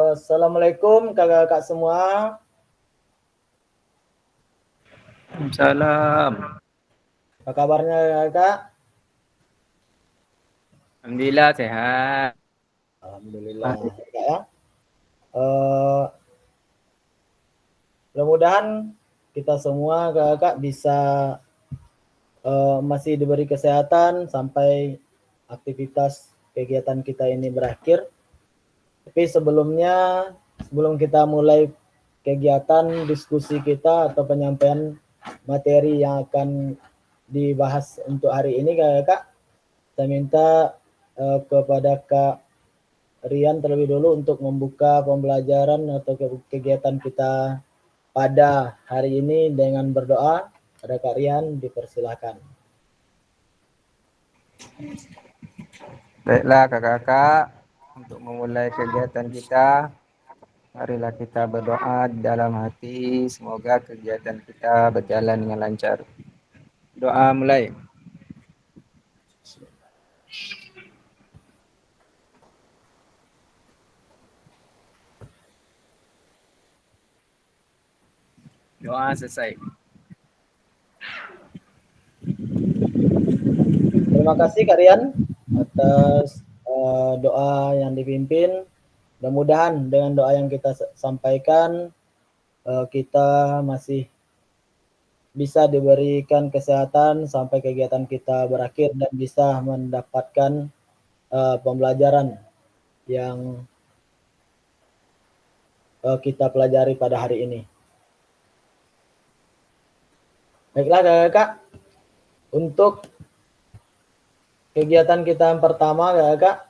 Assalamualaikum kakak-kakak semua. Salam. Apa kabarnya kakak? Alhamdulillah sehat. Alhamdulillah kakak ya. Mudah-mudahan kita semua kakak bisa masih diberi kesehatan sampai aktivitas kegiatan kita ini berakhir. Tapi sebelum kita mulai kegiatan diskusi kita atau penyampaian materi yang akan dibahas untuk hari ini kakak, saya minta kepada Kak Rian terlebih dulu untuk membuka pembelajaran atau kegiatan kita pada hari ini dengan berdoa. Pada Kak Rian, dipersilakan. Baiklah kakak-kakak, untuk memulai kegiatan kita, marilah kita berdoa di dalam hati. Semoga kegiatan kita berjalan dengan lancar. Doa mulai. Doa selesai. Terima kasih Kak Rian atas doa yang dipimpin. Mudah-mudahan dengan doa yang kita sampaikan kita masih bisa diberikan kesehatan sampai kegiatan kita berakhir dan bisa mendapatkan pembelajaran yang kita pelajari pada hari ini. Baiklah kakak, untuk kegiatan kita yang pertama kakak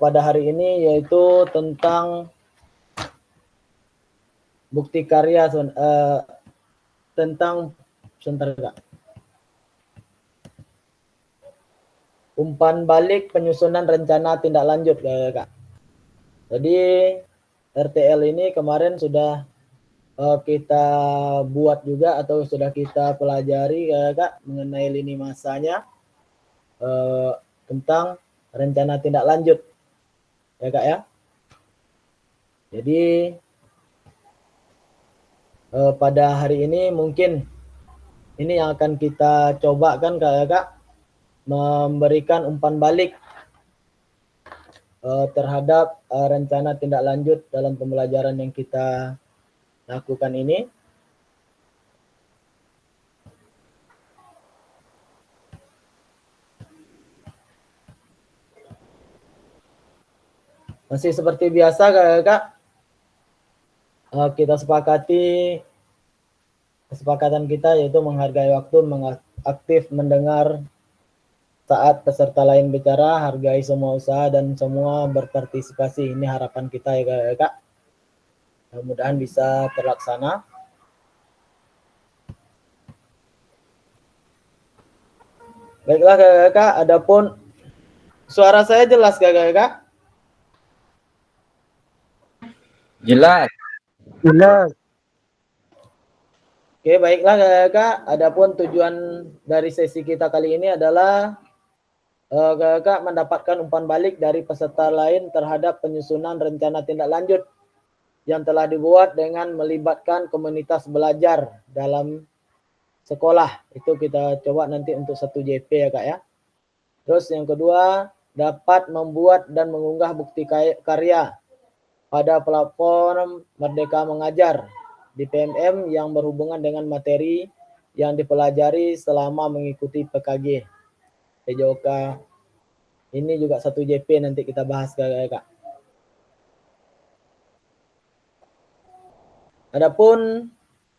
pada hari ini yaitu tentang bukti karya tentang sebentar kak. Umpan balik penyusunan rencana tindak lanjut kak. Jadi RTL ini kemarin sudah kita buat juga atau sudah kita pelajari kak mengenai lini masanya tentang rencana tindak lanjut ya kak ya. Jadi pada hari ini mungkin ini yang akan kita coba kan kak, memberikan umpan balik terhadap rencana tindak lanjut dalam pembelajaran yang kita lakukan ini. Masih seperti biasa kak, kita sepakati kesepakatan kita yaitu menghargai waktu, aktif mendengar saat peserta lain bicara, hargai semua usaha dan semua berpartisipasi. Ini harapan kita ya kak. Mudah-mudahan bisa terlaksana. Baiklah kakak, adapun suara saya jelas kakak? Jelas. Jelas. Oke, baiklah kakak, adapun tujuan dari sesi kita kali ini adalah kakak mendapatkan umpan balik dari peserta lain terhadap penyusunan rencana tindak lanjut yang telah dibuat dengan melibatkan komunitas belajar dalam sekolah. Itu kita coba nanti untuk 1 JP ya kak ya. Terus yang kedua, dapat membuat dan mengunggah bukti karya pada platform Merdeka Mengajar di PMM yang berhubungan dengan materi yang dipelajari selama mengikuti PKG PJOK. Ini juga 1 JP nanti kita bahas kak. Adapun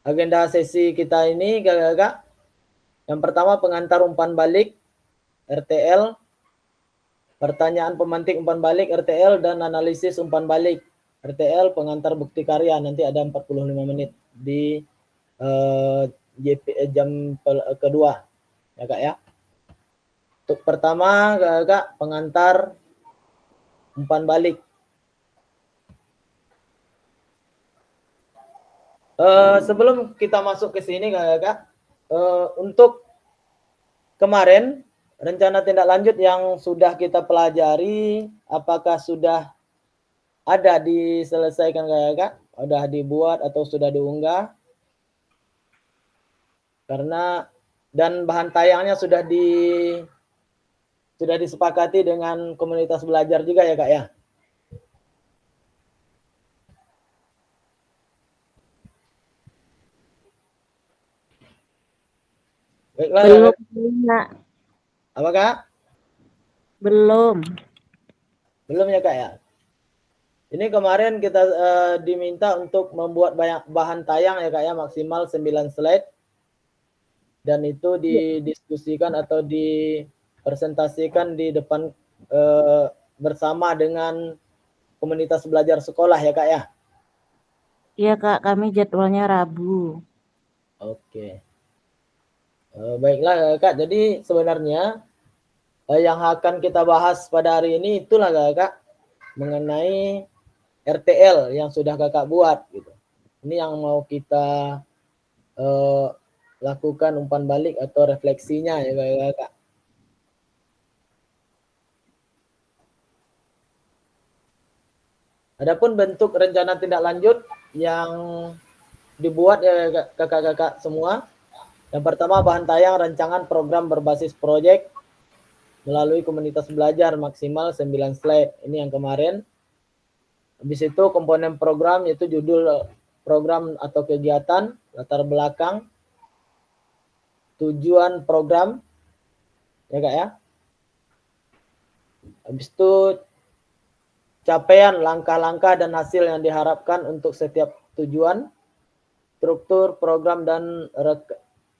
agenda sesi kita ini kakak, yang pertama pengantar umpan balik RTL, pertanyaan pemantik umpan balik RTL dan analisis umpan balik RTL, pengantar bukti karya. Nanti ada 45 menit di jam kedua ya kak ya. Untuk pertama kak, pengantar umpan balik. Sebelum kita masuk ke sini kak, untuk kemarin rencana tindak lanjut yang sudah kita pelajari, apakah sudah ada diselesaikan kakak, udah dibuat atau sudah diunggah. Karena dan bahan tayangnya sudah disepakati dengan komunitas belajar juga ya kak ya. Baiklah Belum, kakak. Kak. Apa kak? Belum. Belum ya kak ya. Ini kemarin kita diminta untuk membuat banyak bahan tayang ya kak ya, maksimal 9 slide. Dan itu didiskusikan atau dipresentasikan di depan bersama dengan komunitas belajar sekolah ya kak ya. Iya Kak, kami jadwalnya Rabu. Oke. Baiklah kak, jadi sebenarnya yang akan kita bahas pada hari ini itulah kakak, mengenai RTL yang sudah kakak buat gitu. Ini yang mau kita lakukan umpan balik atau refleksinya ya kakak. Adapun bentuk rencana tindak lanjut yang dibuat ya kakak-kakak semua. Yang pertama, bahan tayang rancangan program berbasis proyek melalui komunitas belajar maksimal 9 slide. Ini yang kemarin. Habis itu komponen program yaitu judul program atau kegiatan, latar belakang, tujuan program, ya kak ya. Habis itu capaian, langkah-langkah dan hasil yang diharapkan untuk setiap tujuan, struktur program dan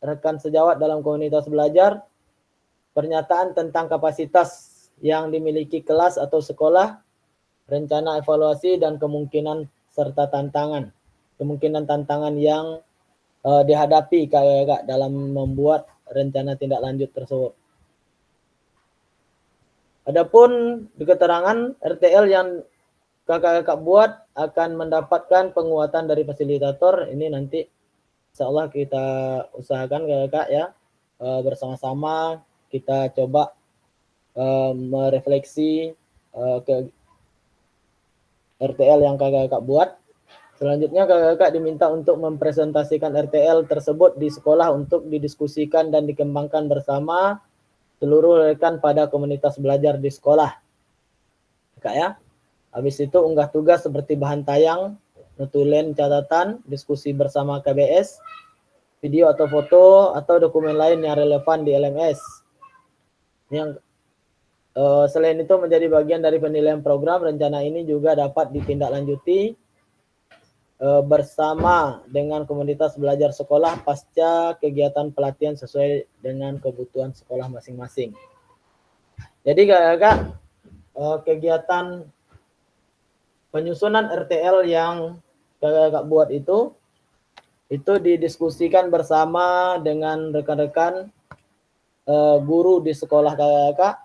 rekan sejawat dalam komunitas belajar, pernyataan tentang kapasitas yang dimiliki kelas atau sekolah, rencana evaluasi dan kemungkinan serta tantangan. Kemungkinan tantangan yang dihadapi kakak dalam membuat rencana tindak lanjut tersebut. Adapun di keterangan RTL yang kakak-kakak buat akan mendapatkan penguatan dari fasilitator. Ini nanti insya Allah kita usahakan kakak ya, bersama-sama kita coba merefleksi ke RTL yang kakak-kakak buat. Selanjutnya kakak-kakak diminta untuk mempresentasikan RTL tersebut di sekolah untuk didiskusikan dan dikembangkan bersama seluruh rekan pada komunitas belajar di sekolah. Kak ya. Habis itu unggah tugas seperti bahan tayang, notulen catatan, diskusi bersama KBS, video atau foto atau dokumen lain yang relevan di LMS. Yang selain itu menjadi bagian dari penilaian program, rencana ini juga dapat ditindaklanjuti bersama dengan komunitas belajar sekolah pasca kegiatan pelatihan sesuai dengan kebutuhan sekolah masing-masing. Jadi kakak, kegiatan penyusunan RTL yang kakak buat itu didiskusikan bersama dengan rekan-rekan guru di sekolah kakak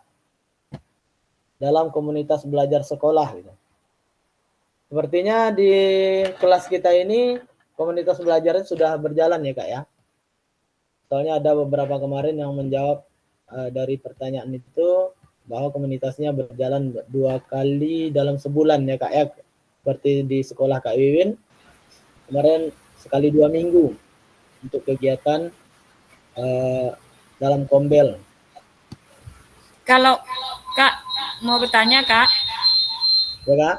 dalam komunitas belajar sekolah gitu. Sepertinya di kelas kita ini komunitas belajarnya sudah berjalan ya kak ya. Soalnya ada beberapa kemarin yang menjawab dari pertanyaan itu bahwa komunitasnya berjalan 2 kali dalam sebulan ya kak ya. Seperti di sekolah Kak Wiwin kemarin sekali 2 minggu untuk kegiatan dalam kombel. Kalau Kak mau bertanya Kak, Ya kak?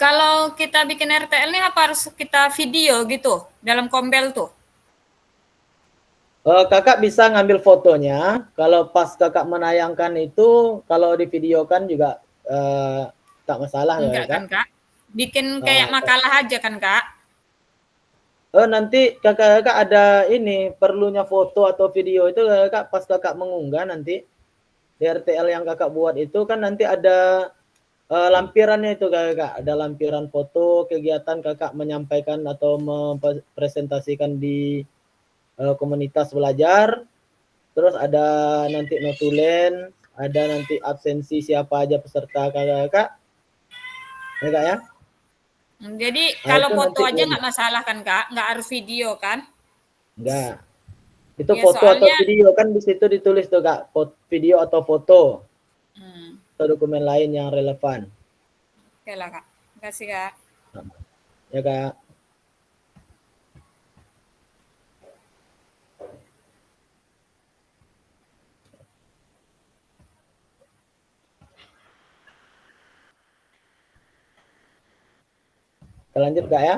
kalau kita bikin RTL ini apa harus kita video gitu dalam kombel tuh? Kakak bisa ngambil fotonya. Kalau pas kakak menayangkan itu, kalau divideokan juga tak masalah Enggak kak. kan Kak? Bikin kayak makalah aja kan Kak? Nanti kakak ada ini perlunya foto atau video itu kakak pas kakak mengunggah nanti di RTL yang kakak buat itu kan nanti ada lampirannya itu kakak, ada lampiran foto kegiatan kakak menyampaikan atau mempresentasikan di komunitas belajar, terus ada nanti notulen, ada nanti absensi siapa aja peserta kakak, ya kak ya. Jadi Nah, kalau itu foto nanti aja nggak masalah kan Kak? Nggak harus video kan? enggak. Itu Ya foto atau soalnya video kan di situ ditulis tuh kak, video atau foto atau dokumen lain yang relevan. Oke lah Kak. Terima kasih Kak. Ya Kak. Kita lanjut Kak ya.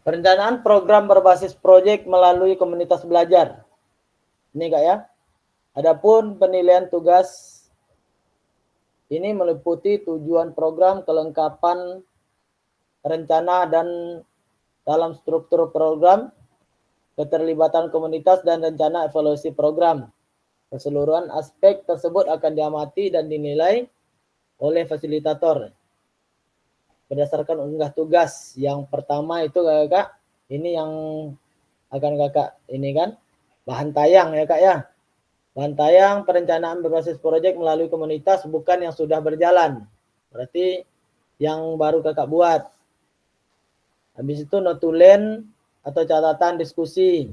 Perencanaan program berbasis proyek melalui komunitas belajar. Ini Kak ya. Adapun penilaian tugas ini meliputi tujuan program, kelengkapan rencana dan dalam struktur program, keterlibatan komunitas dan rencana evaluasi program. Keseluruhan aspek tersebut akan diamati dan dinilai oleh fasilitator. Berdasarkan unggah tugas yang pertama itu Kakak, ini yang akan Kakak ini kan bahan tayang ya Kak ya. Bahan tayang perencanaan berbasis proyek melalui komunitas bukan yang sudah berjalan. Berarti yang baru Kakak buat. Habis itu notulen atau catatan diskusi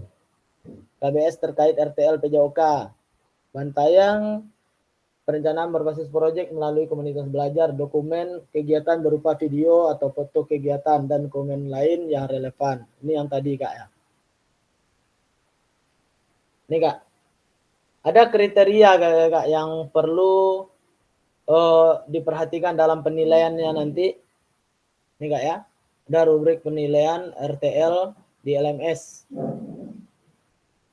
KBS terkait RTL PJOK. Bahan tayang perencanaan berbasis proyek melalui komunitas belajar, dokumen kegiatan berupa video atau foto kegiatan dan komen lain yang relevan. Ini yang tadi Kak ya. Ini Kak. Ada kriteria Kak yang perlu diperhatikan dalam penilaiannya nanti. Ini Kak ya. Ada rubrik penilaian RTL di LMS.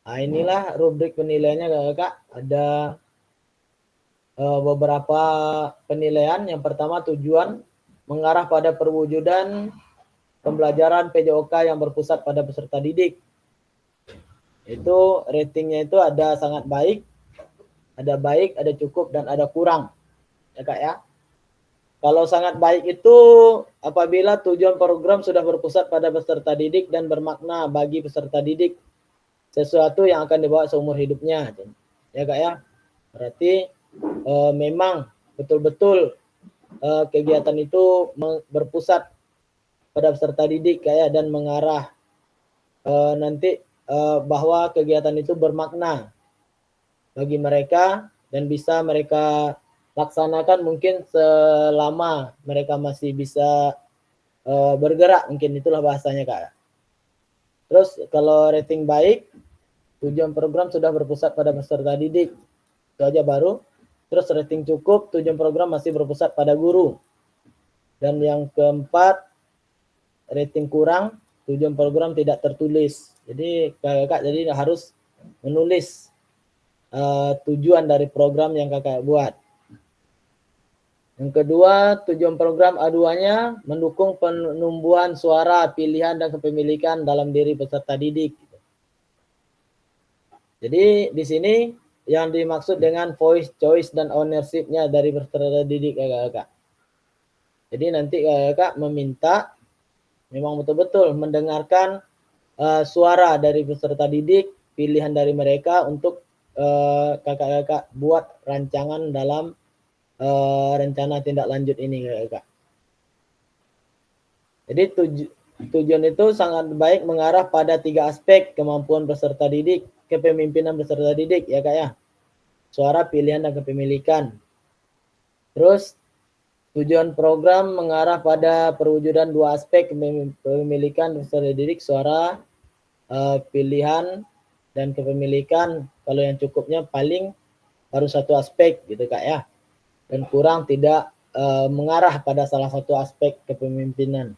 Nah, inilah rubrik penilaiannya Kak. Ada beberapa penilaian. Yang pertama tujuan mengarah pada perwujudan pembelajaran PJOK yang berpusat pada peserta didik. Itu ratingnya itu ada sangat baik, ada cukup dan ada kurang. Ya Kak ya. Kalau sangat baik itu apabila tujuan program sudah berpusat pada peserta didik dan bermakna bagi peserta didik. Sesuatu yang akan dibawa seumur hidupnya. Ya Kak ya. Berarti memang betul-betul kegiatan itu berpusat pada peserta didik kayak dan mengarah nanti bahwa kegiatan itu bermakna bagi mereka dan bisa mereka laksanakan mungkin selama mereka masih bisa bergerak, mungkin itulah bahasanya Kak. Terus kalau rating baik, tujuan program sudah berpusat pada peserta didik, itu aja baru. Terus rating cukup, tujuan program masih berpusat pada guru. Dan yang keempat, rating kurang, tujuan program tidak tertulis. Jadi Kakak jadi harus menulis tujuan dari program yang Kakak buat. Yang kedua, tujuan program A2-nya mendukung penumbuhan suara, pilihan, dan kepemilikan dalam diri peserta didik. Jadi di sini yang dimaksud dengan voice, choice, dan ownership-nya dari peserta didik Kakak. Jadi nanti Kakak meminta memang betul-betul mendengarkan suara dari peserta didik, pilihan dari mereka untuk Kakak buat rancangan dalam rencana tindak lanjut ini Kakak. Jadi tujuan itu sangat baik mengarah pada 3 aspek: kemampuan peserta didik, kepemimpinan peserta didik ya Kak ya, suara, pilihan, dan kepemilikan. Terus tujuan program mengarah pada perwujudan 2 aspek: kepemilikan peserta didik, suara, pilihan, dan kepemilikan. Kalau yang cukupnya paling baru 1 aspek gitu Kak ya, dan kurang tidak mengarah pada salah satu aspek kepemimpinan.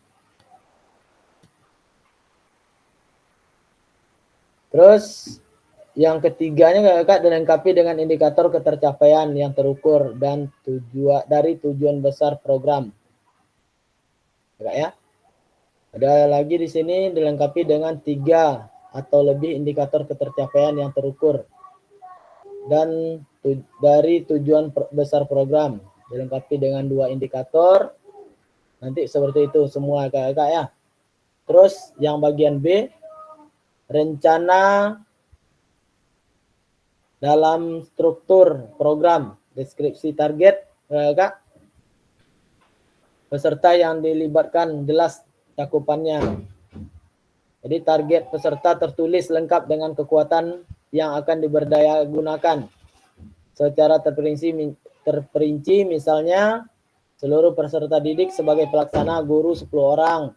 Terus yang ketiganya Kakak dilengkapi dengan indikator ketercapaian yang terukur dan dari tujuan besar program. Kakak ya. Ada lagi di sini dilengkapi dengan 3 atau lebih indikator ketercapaian yang terukur dan dari tujuan besar program. Dilengkapi dengan 2 indikator. Nanti seperti itu semua Kakak ya. Terus yang bagian B, rencana dalam struktur program, deskripsi target Kak, peserta yang dilibatkan jelas cakupannya. Jadi target peserta tertulis lengkap dengan kekuatan yang akan diberdayagunakan. Secara terperinci misalnya seluruh peserta didik sebagai pelaksana guru 10 orang,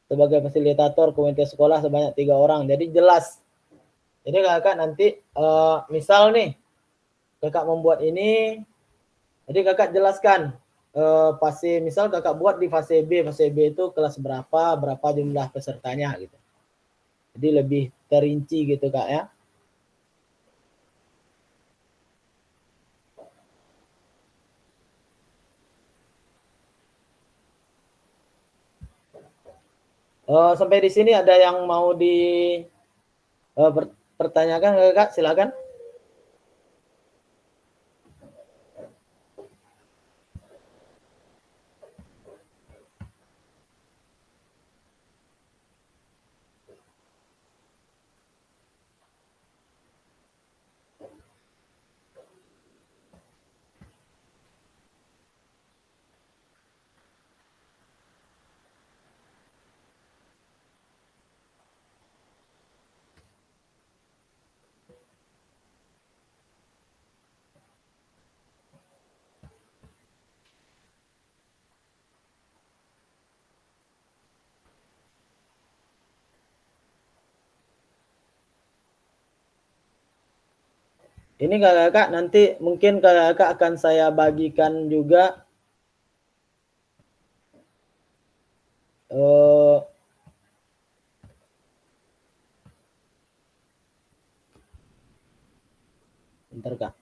sebagai fasilitator komite sekolah sebanyak 3 orang. Jadi jelas. Jadi kakak nanti misal nih kakak membuat ini, jadi kakak jelaskan fase, misal kakak buat di fase B itu kelas berapa jumlah pesertanya gitu. Jadi lebih terinci gitu kak ya. Sampai di sini ada yang mau pertanyakan kakak, silakan. Ini kakak nanti mungkin kakak akan saya bagikan juga bentar kak.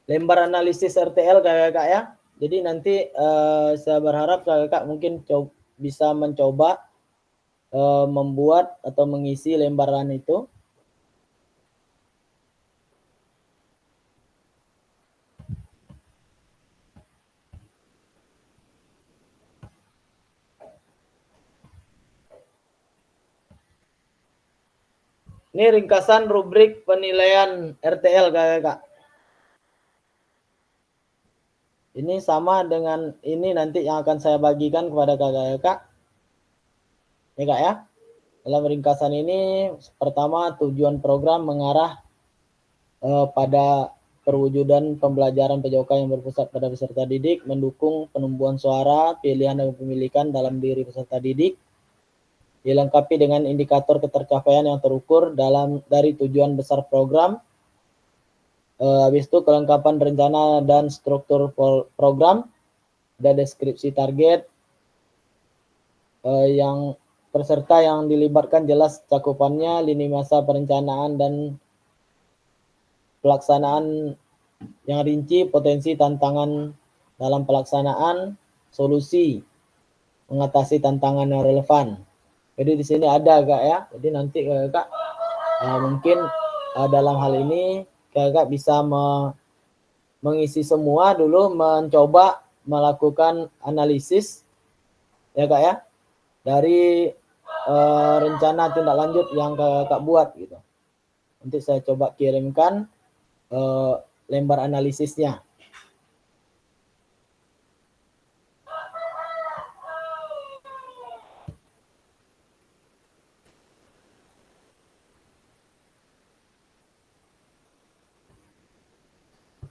Lembar analisis RTL kakak ya. Jadi nanti saya berharap kakak mungkin bisa mencoba membuat atau mengisi lembaran itu. Ini ringkasan rubrik penilaian RTL kakak. Ini sama dengan ini nanti yang akan saya bagikan kepada kakak. Ya kak ya. Dalam ringkasan ini pertama tujuan program mengarah pada perwujudan pembelajaran PJOK yang berpusat pada peserta didik, mendukung penumbuhan suara, pilihan dan kepemilikan dalam diri peserta didik, dilengkapi dengan indikator ketercapaian yang terukur dari tujuan besar program. Habis itu kelengkapan rencana dan struktur program, ada deskripsi target, yang peserta yang dilibatkan jelas cakupannya, lini masa perencanaan dan pelaksanaan yang rinci, potensi tantangan dalam pelaksanaan, solusi mengatasi tantangan yang relevan. Jadi di sini ada kak ya. Jadi nanti kakak mungkin dalam hal ini kakak bisa mengisi semua dulu, mencoba melakukan analisis ya kak ya dari rencana tindak lanjut yang kakak buat gitu. Nanti saya coba kirimkan lembar analisisnya.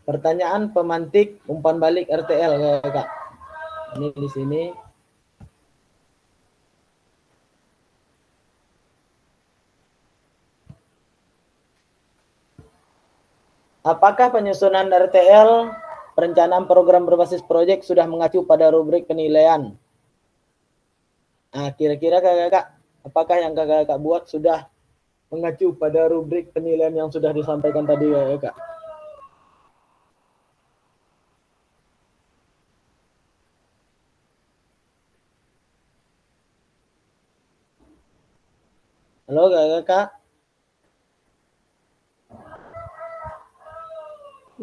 Pertanyaan pemantik umpan balik RTL kakak. Ini di sini. Apakah penyusunan RTL perencanaan program berbasis proyek sudah mengacu pada rubrik penilaian? Nah, kira-kira kakak, apakah yang kakak buat sudah mengacu pada rubrik penilaian yang sudah disampaikan tadi kakak? Halo kakak?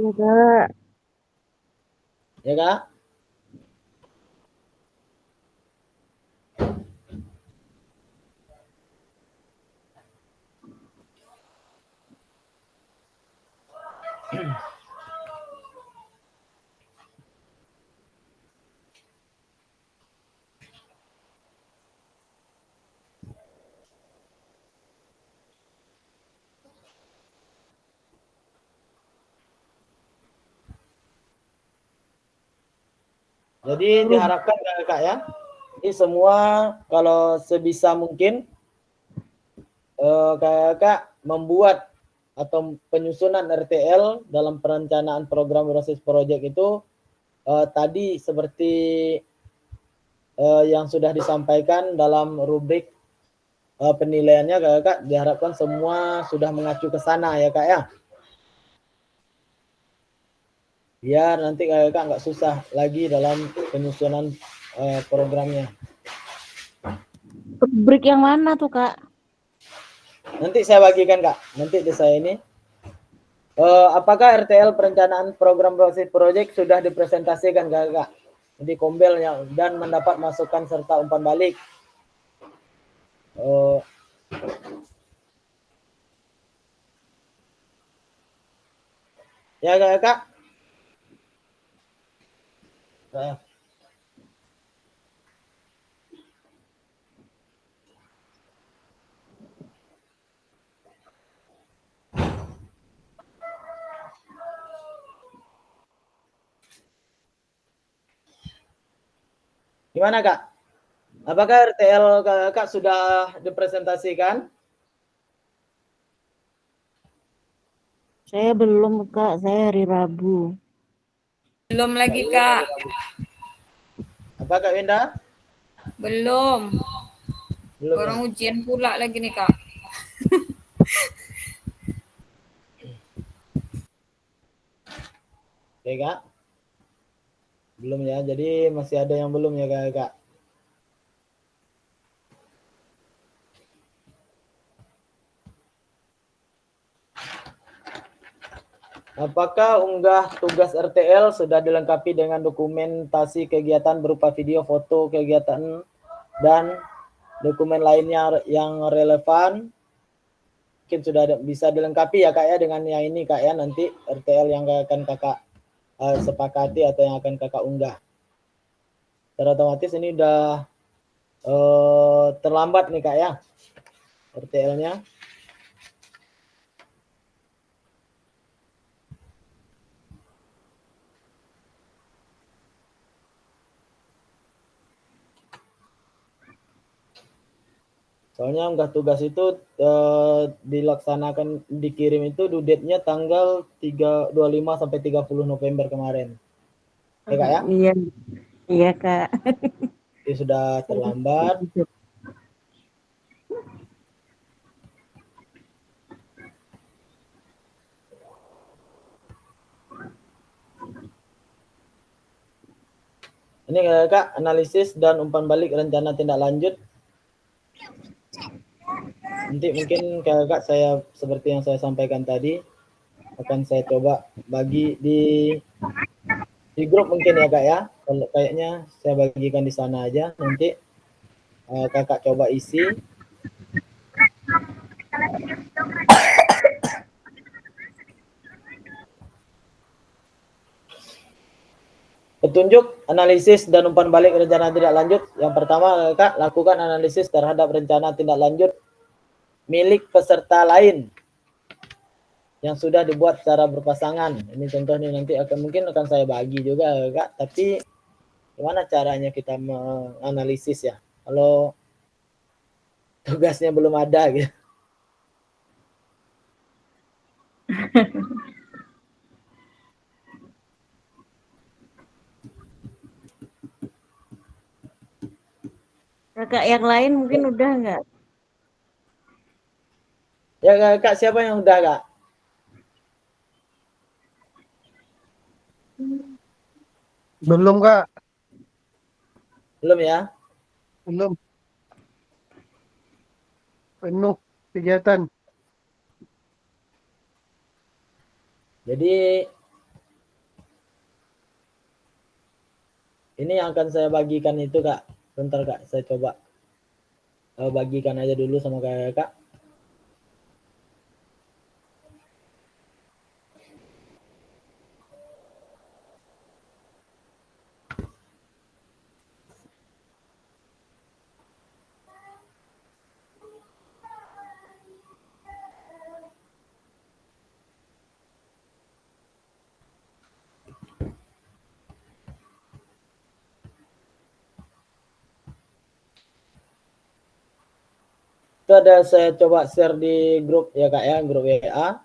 Ya kak. Ya kak? Jadi diharapkan Kak ya, ini semua kalau sebisa mungkin Kakak membuat atau penyusunan RTL dalam perencanaan program berbasis proyek itu tadi seperti yang sudah disampaikan dalam rubrik penilaiannya Kakak, diharapkan semua sudah mengacu ke sana ya Kak ya. Biar nanti Kakak nggak susah lagi dalam penyusunan programnya. Break yang mana tuh, Kak? Nanti saya bagikan Kak, nanti di saya ini. Apakah RTL perencanaan program berbasis proyek sudah dipresentasikan Kak? Di Kombelnya dan mendapat masukan serta umpan balik. Ya Kak? Gimana Kak? Apakah RTL Kakak sudah dipresentasikan? Saya belum, Kak. Saya hari Rabu. Belum lagi, Kak. Apa Kak Winda? Belum. Belum Orang ya? ujian pula lagi nih, Kak. Oke Kak. Belum ya, jadi masih ada yang belum ya Kak. Apakah unggah tugas RTL sudah dilengkapi dengan dokumentasi kegiatan berupa video, foto, kegiatan, dan dokumen lainnya yang relevan? Mungkin sudah bisa dilengkapi ya Kak ya dengan yang ini Kak ya, nanti RTL yang akan Kakak sepakati atau yang akan Kakak unggah. Secara otomatis ini udah terlambat nih Kak ya, RTL-nya. Soalnya unggah tugas itu dilaksanakan, dikirim itu due date-nya tanggal 25 sampai 30 November kemarin. Ya Kak ya? Iya. Iya, Kak. Ini sudah terlambat. Ini Kak, analisis dan umpan balik rencana tindak lanjut. Nanti mungkin Kak saya seperti yang saya sampaikan tadi, akan saya coba bagi di grup mungkin ya Kak ya. Kalau kayaknya saya bagikan di sana aja, nanti Kakak coba isi. Petunjuk, analisis, dan umpan balik rencana tindak lanjut. Yang pertama, Kak, lakukan analisis terhadap rencana tindak lanjut milik peserta lain yang sudah dibuat secara berpasangan. Ini contoh nih, nanti mungkin akan saya bagi juga, Kak. Tapi gimana caranya kita menganalisis ya? Kalau tugasnya belum ada gitu. Kakak yang lain mungkin udah nggak? Ya Kak, siapa yang udah Kak? Belum Kak, Belum ya? belum. Penuh kegiatan. Jadi ini yang akan saya bagikan itu Kak. Bentar Kak, saya coba bagikan aja dulu sama Kak. Itu ada saya coba share di grup ya Kak ya, grup WA.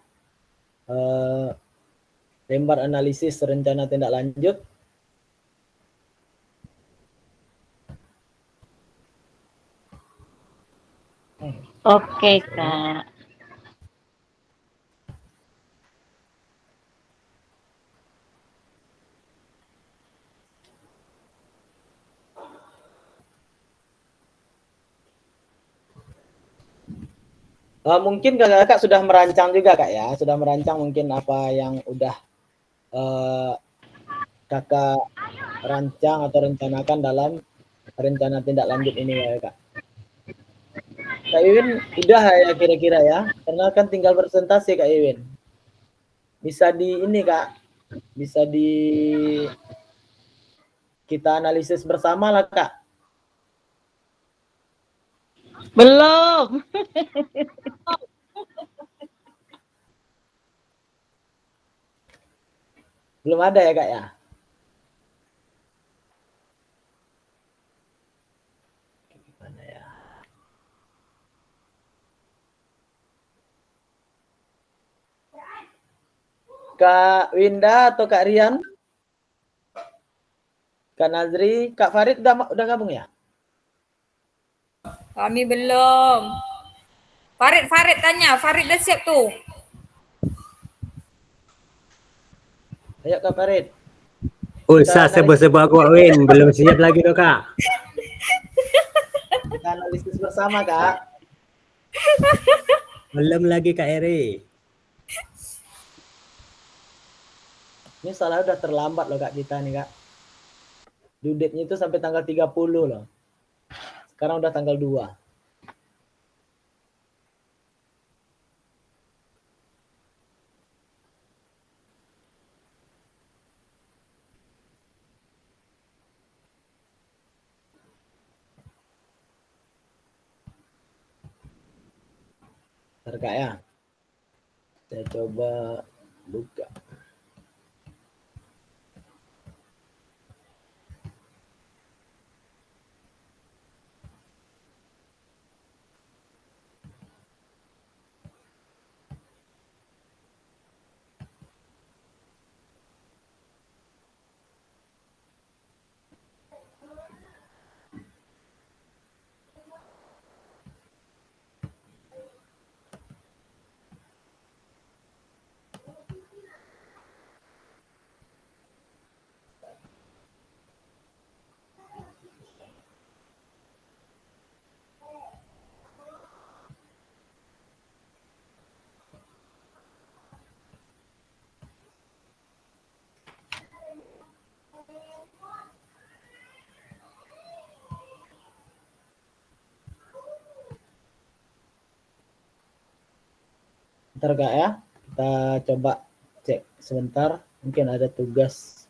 Lembar analisis rencana tindak lanjut. Oke, Kak. Mungkin kakak sudah merancang juga Kak ya, sudah merancang mungkin apa yang udah kakak rancang atau rencanakan dalam rencana tindak lanjut ini ya Kak. Kak Iwin udah ya kira-kira ya, karena kan tinggal presentasi Kak Iwin. Bisa di ini Kak, bisa di kita analisis bersama lah Kak. Belum. Belum ada ya Kak ya? Gimana ya? Kak Winda atau Kak Rian? Kak Nazri, Kak Farid udah gabung ya? Kami belum. Farid tanya, Farid udah siap tuh. Ayo Kak Farid. Usah sebut-sebut aku Win, belum siap lagi tuh Kak. Kita analisis bersama Kak. Belum lagi Kak Eri. Ini salah udah terlambat loh Kak kita nih Kak. Due date-nya itu sampai tanggal 30 loh. Sekarang udah tanggal 2. Bentar Kak ya. Saya coba buka. Bentar Kak ya. Kita coba cek sebentar. Mungkin ada tugas.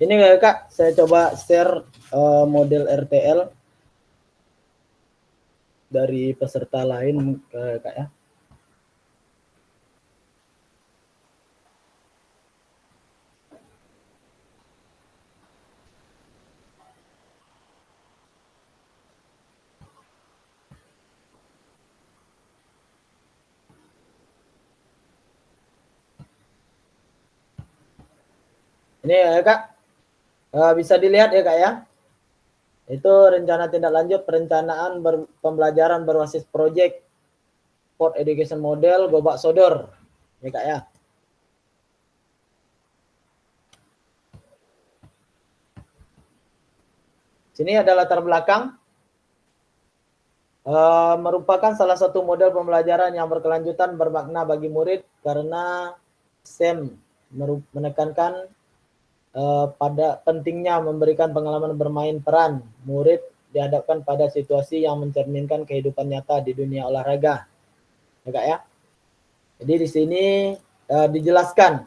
Ini Kak, saya coba share model RTL dari peserta lain Kak ya. Ini ya Kak, bisa dilihat ya Kak ya. Itu rencana tindak lanjut perencanaan pembelajaran berbasis proyek Sport Education Model Gobak Sodor. Ya Kak ya. Sini ada latar belakang. Merupakan salah satu model pembelajaran yang berkelanjutan bermakna bagi murid karena SEM menekankan pada pentingnya memberikan pengalaman bermain peran. Murid dihadapkan pada situasi yang mencerminkan kehidupan nyata di dunia olahraga. Ya Kak ya. Jadi di sini dijelaskan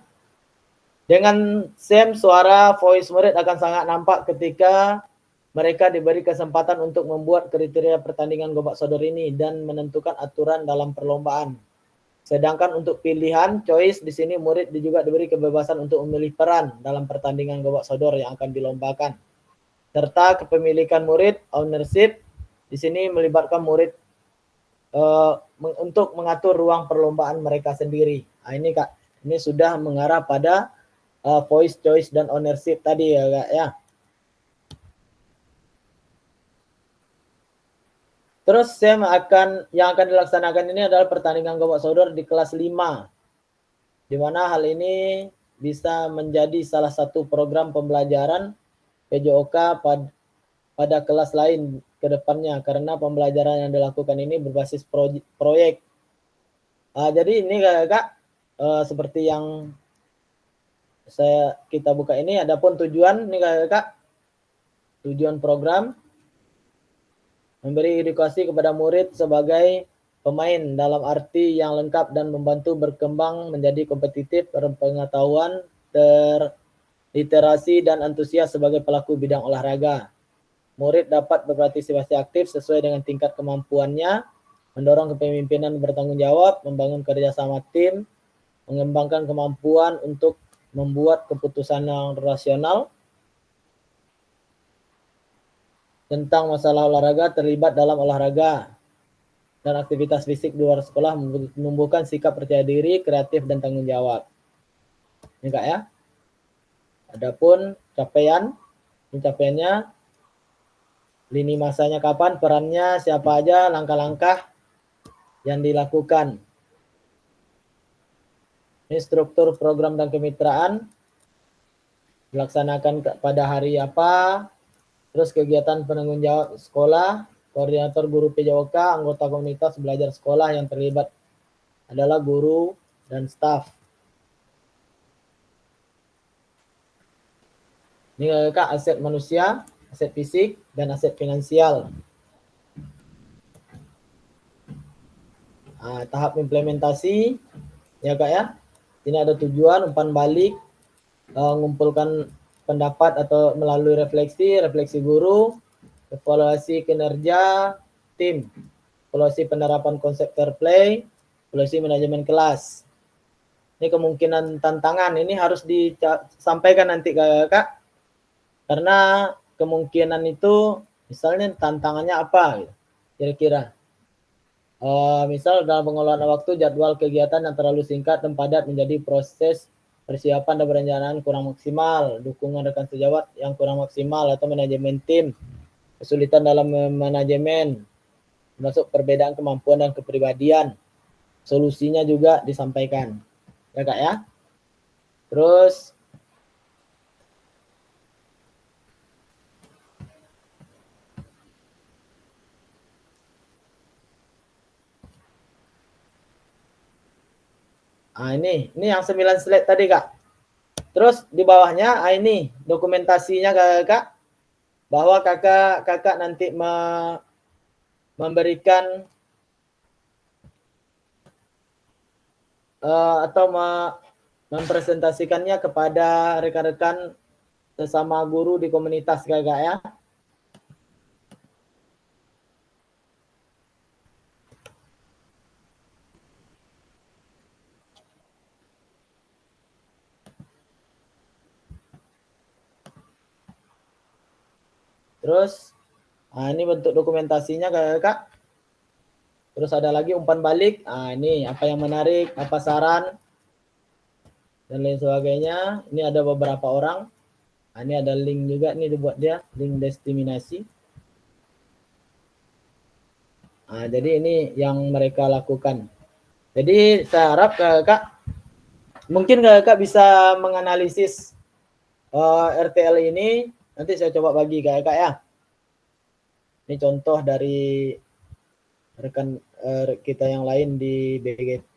dengan SEM suara voice murid akan sangat nampak ketika mereka diberi kesempatan untuk membuat kriteria pertandingan Gobak Sodor ini dan menentukan aturan dalam perlombaan. Sedangkan untuk pilihan choice di sini murid juga diberi kebebasan untuk memilih peran dalam pertandingan Gobak Sodor yang akan dilombakan. Serta kepemilikan murid, ownership, di sini melibatkan murid untuk mengatur ruang perlombaan mereka sendiri. Nah, ini Kak, ini sudah mengarah pada voice, choice, dan ownership tadi ya Kak ya. Terus yang akan dilaksanakan ini adalah pertandingan Gobak Sodor di kelas 5. Di mana hal ini bisa menjadi salah satu program pembelajaran PJOK pada kelas lain ke depannya karena pembelajaran yang dilakukan ini berbasis proyek. Jadi ini Kak, seperti yang kita buka ini, adapun tujuan ini Kak, tujuan program memberi edukasi kepada murid sebagai pemain dalam arti yang lengkap dan membantu berkembang menjadi kompetitif, berpengetahuan, terliterasi, dan antusias sebagai pelaku bidang olahraga. Murid dapat berpartisipasi aktif sesuai dengan tingkat kemampuannya, mendorong kepemimpinan bertanggung jawab, membangun kerjasama tim, mengembangkan kemampuan untuk membuat keputusan yang rasional, tentang masalah olahraga, terlibat dalam olahraga dan aktivitas fisik di luar sekolah, menumbuhkan sikap percaya diri, kreatif, dan tanggung jawab. Ini Kak ya. Adapun pencapaiannya, lini masanya kapan, perannya siapa aja, langkah-langkah yang dilakukan. Ini struktur program dan kemitraan, dilaksanakan pada hari apa, terus kegiatan penanggung jawab sekolah, koordinator guru PJOK, anggota komunitas belajar sekolah yang terlibat adalah guru dan staf. Ini Kak, aset manusia, aset fisik, dan aset finansial. Tahap implementasi, ya Kak ya. Ini ada tujuan, umpan balik, mengumpulkan pendapat atau melalui refleksi guru, evaluasi kinerja tim, evaluasi penerapan konsep fair play, evaluasi manajemen kelas. Ini kemungkinan tantangan ini harus disampaikan nanti Kak, karena kemungkinan itu misalnya tantangannya apa kira-kira. Misal dalam pengelolaan waktu, jadwal kegiatan yang terlalu singkat dan padat menjadi proses persiapan dan perencanaan kurang maksimal, dukungan rekan sejawat yang kurang maksimal, atau manajemen tim, kesulitan dalam manajemen, termasuk perbedaan kemampuan dan kepribadian. Solusinya juga disampaikan. Ya Kak ya. Terus ini yang 9 slide tadi Kak. Terus di bawahnya ini dokumentasinya Kak, bahwa kakak nanti memberikan atau mempresentasikannya kepada rekan-rekan sesama guru di komunitas kakak ya. Terus, ini bentuk dokumentasinya kakak. Terus ada lagi umpan balik. Ini apa yang menarik, apa saran, dan lain sebagainya. Ini ada beberapa orang. Ini ada link juga nih dibuat dia, link destinasi. Jadi ini yang mereka lakukan. Jadi saya harap kakak, mungkin kakak bisa menganalisis RTL ini. Nanti saya coba bagi kakak ya. Ini contoh dari rekan kita yang lain di BG.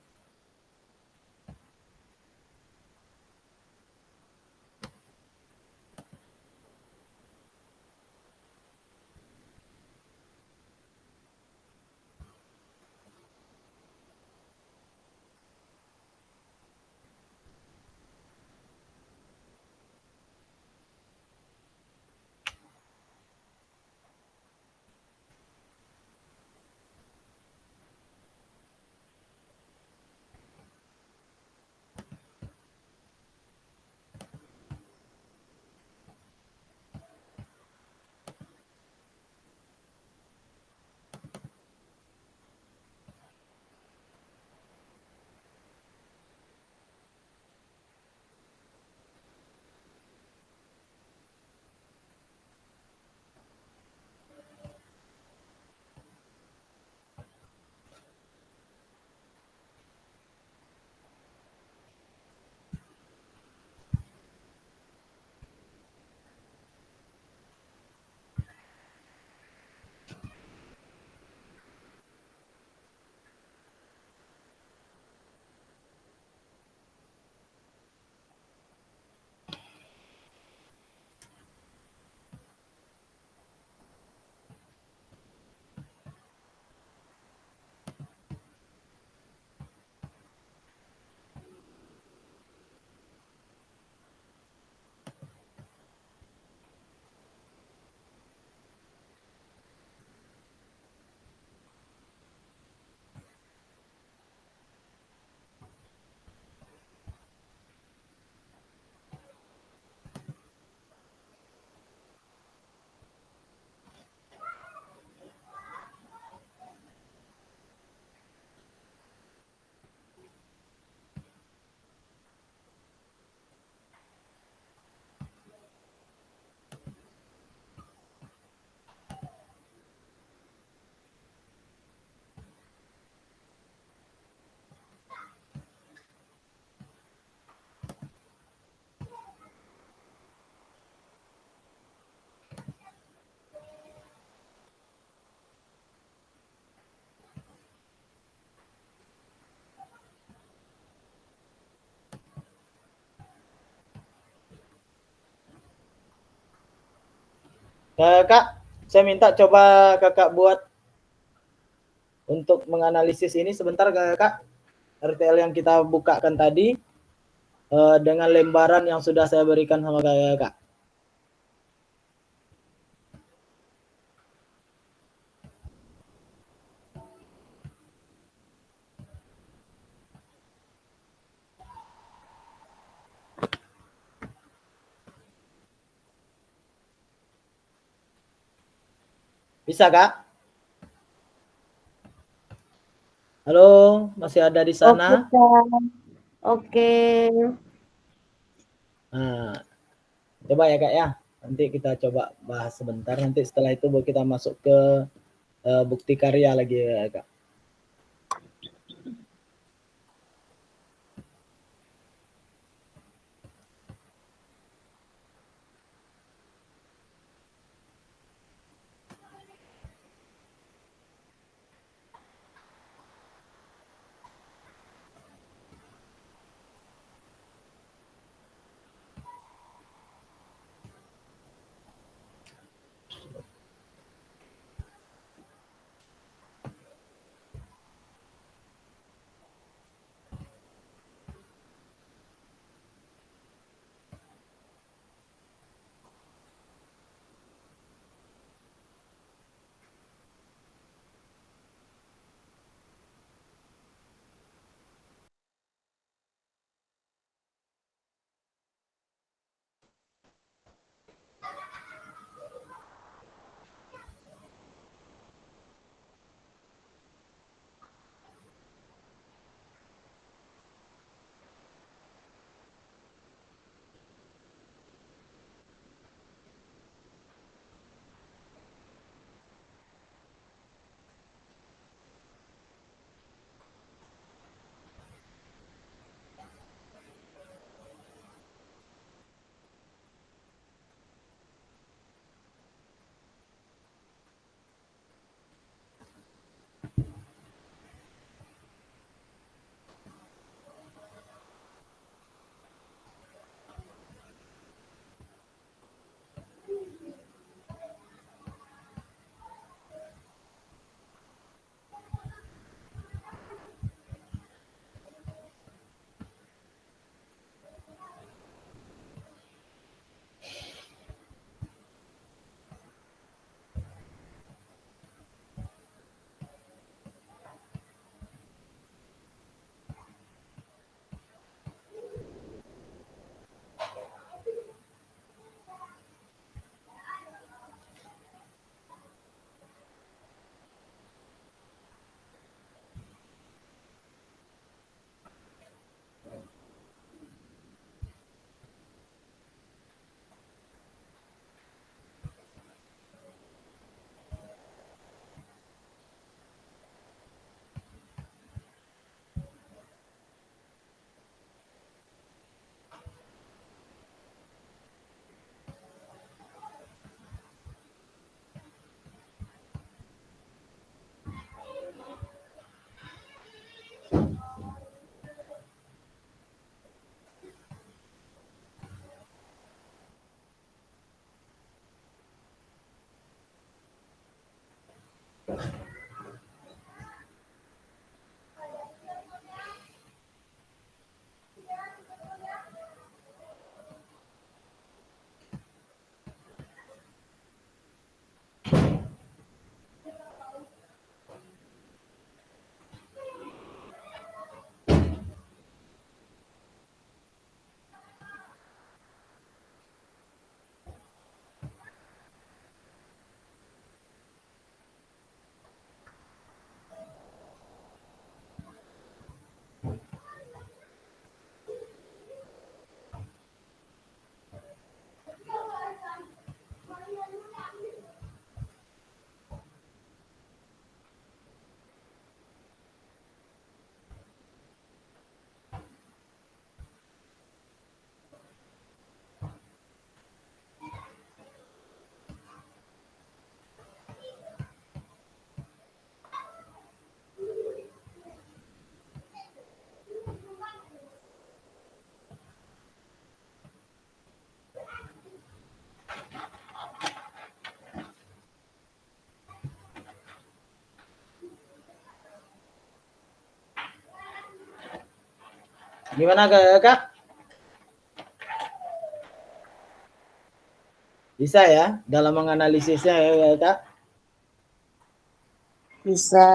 Kakak, saya minta coba kakak buat untuk menganalisis ini sebentar kakak. RTL yang kita bukakan tadi dengan lembaran yang sudah saya berikan sama kakak. Bisa kak? Halo, masih ada di sana? Oke, Kak. Oke. Nah, coba ya kak ya. Nanti kita coba bahas sebentar. Nanti setelah itu baru kita masuk ke bukti karya lagi ya kak. Gimana Kak? Bisa ya dalam menganalisisnya ya Kak? Bisa.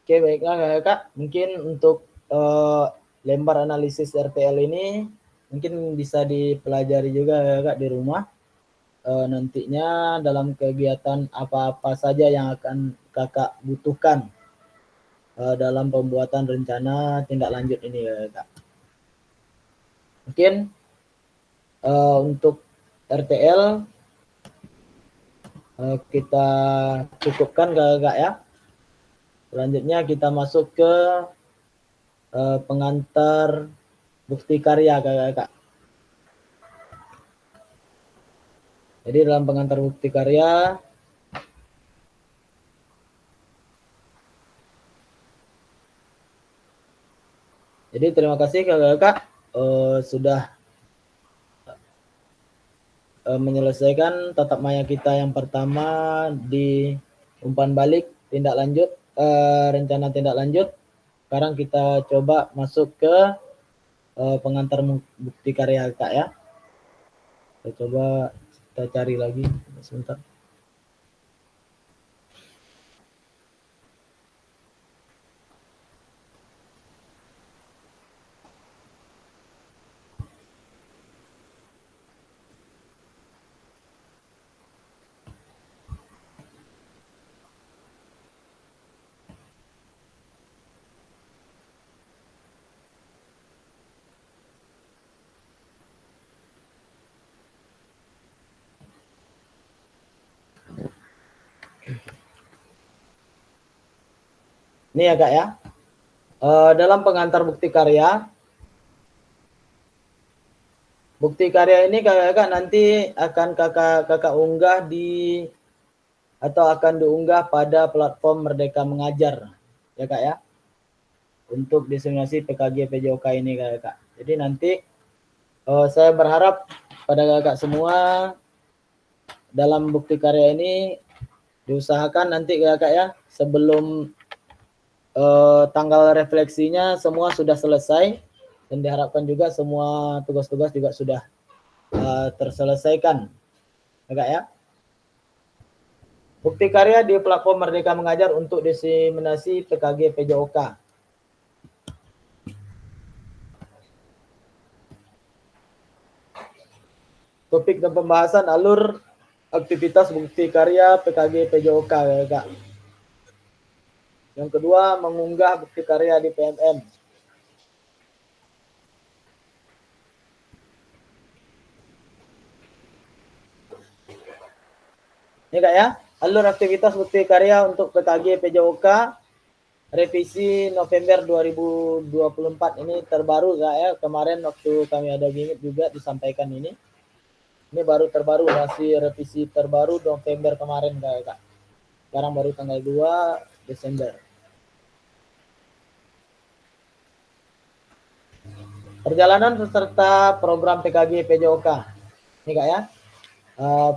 Oke, baiklah Kak. Mungkin untuk lembar analisis RTL ini mungkin bisa dipelajari juga Kak di rumah. Nantinya dalam kegiatan apa-apa saja yang akan Kakak butuhkan dalam pembuatan rencana tindak lanjut ini Kak. Mungkin untuk RTL kita cukupkan Kak ya. Selanjutnya kita masuk ke pengantar bukti karya Kak. Jadi dalam pengantar bukti karya jadi terima kasih Kakak sudah menyelesaikan tatap maya kita yang pertama di umpan balik tindak lanjut rencana tindak lanjut. Sekarang kita coba masuk ke pengantar bukti karya Kak ya. Kita coba kita cari lagi sebentar. Ini ya Kak ya. Dalam pengantar bukti karya ini Kakak nanti akan kakak unggah di atau akan diunggah pada platform Merdeka Mengajar ya Kak ya. Untuk diseminasi PKG PJOK ini Kak. Jadi nanti saya berharap pada Kakak semua dalam bukti karya ini diusahakan nanti Kakak ya sebelum tanggal refleksinya semua sudah selesai dan diharapkan juga semua tugas-tugas juga sudah terselesaikan Kakak ya. Bukti karya di platform Merdeka Mengajar untuk diseminasi PKG PJOK. Topik dan pembahasan alur aktivitas bukti karya PKG PJOK Kak. Yang kedua, mengunggah bukti karya di PMM. Ini Kak ya, alur aktivitas bukti karya untuk PKG PJOK revisi November 2024 ini terbaru Kak ya. Kemarin waktu kami ada gimmick juga disampaikan ini. Ini baru terbaru, masih revisi terbaru November kemarin Kak. Sekarang baru tanggal 2 Desember. Perjalanan peserta program PKG PJOK. Ini Kak ya.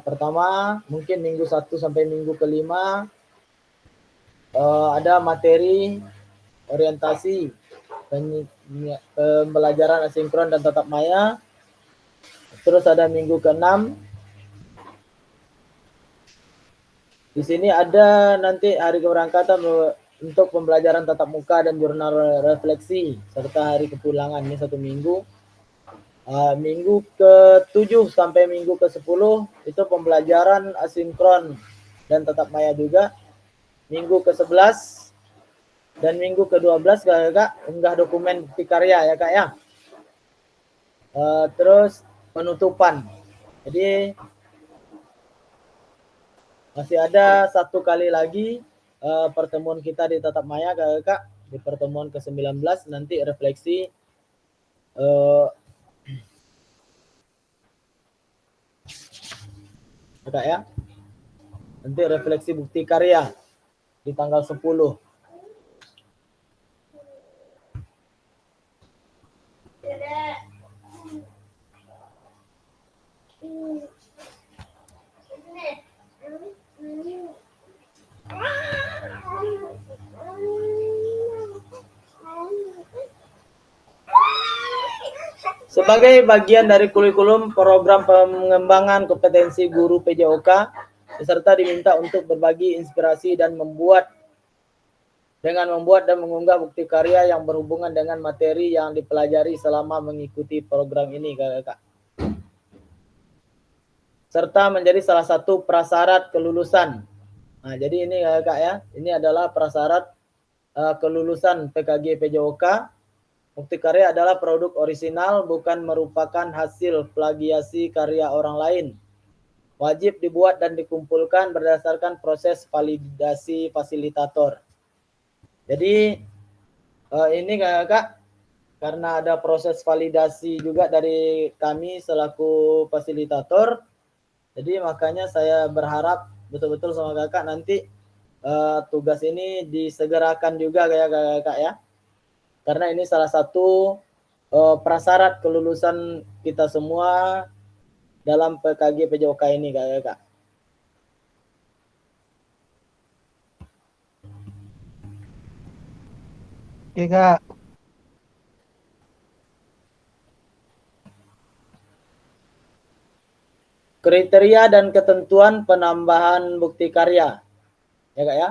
Pertama mungkin minggu 1 sampai minggu kelima ada materi orientasi pembelajaran asinkron dan tatap maya. Terus ada minggu ke-6. Di sini ada nanti hari keberangkatan untuk pembelajaran tatap muka dan jurnal refleksi serta hari kepulangan, ini 1 minggu. Minggu ke-7 sampai minggu ke-10 itu pembelajaran asinkron dan tatap maya juga. Minggu ke-11 dan minggu ke-12 Kak, unggah dokumen bukti karya ya Kak ya. Terus penutupan. Jadi masih ada 1 kali lagi pertemuan kita di tatap maya Kak. Di pertemuan ke-19 nanti refleksi Kak ya. Nanti refleksi bukti karya di tanggal 10. Sebagai bagian dari kurikulum program pengembangan kompetensi guru PJOK, peserta diminta untuk berbagi inspirasi dan membuat dan mengunggah bukti karya yang berhubungan dengan materi yang dipelajari selama mengikuti program ini Kak. Serta menjadi salah satu prasyarat kelulusan. Nah, jadi ini Kak ya, ini adalah prasyarat kelulusan PKG PJOK. Bukti karya adalah produk orisinal, bukan merupakan hasil plagiasi karya orang lain. Wajib dibuat dan dikumpulkan berdasarkan proses validasi fasilitator. Jadi ini Kak, karena ada proses validasi juga dari kami selaku fasilitator, jadi makanya saya berharap betul-betul sama Kakak nanti tugas ini disegerakan juga kayak Kak ya. Karena ini salah satu prasyarat kelulusan kita semua dalam PKG PJOK ini Kak. Oke Kak. Kriteria dan ketentuan penambahan bukti karya. Ya Kak ya.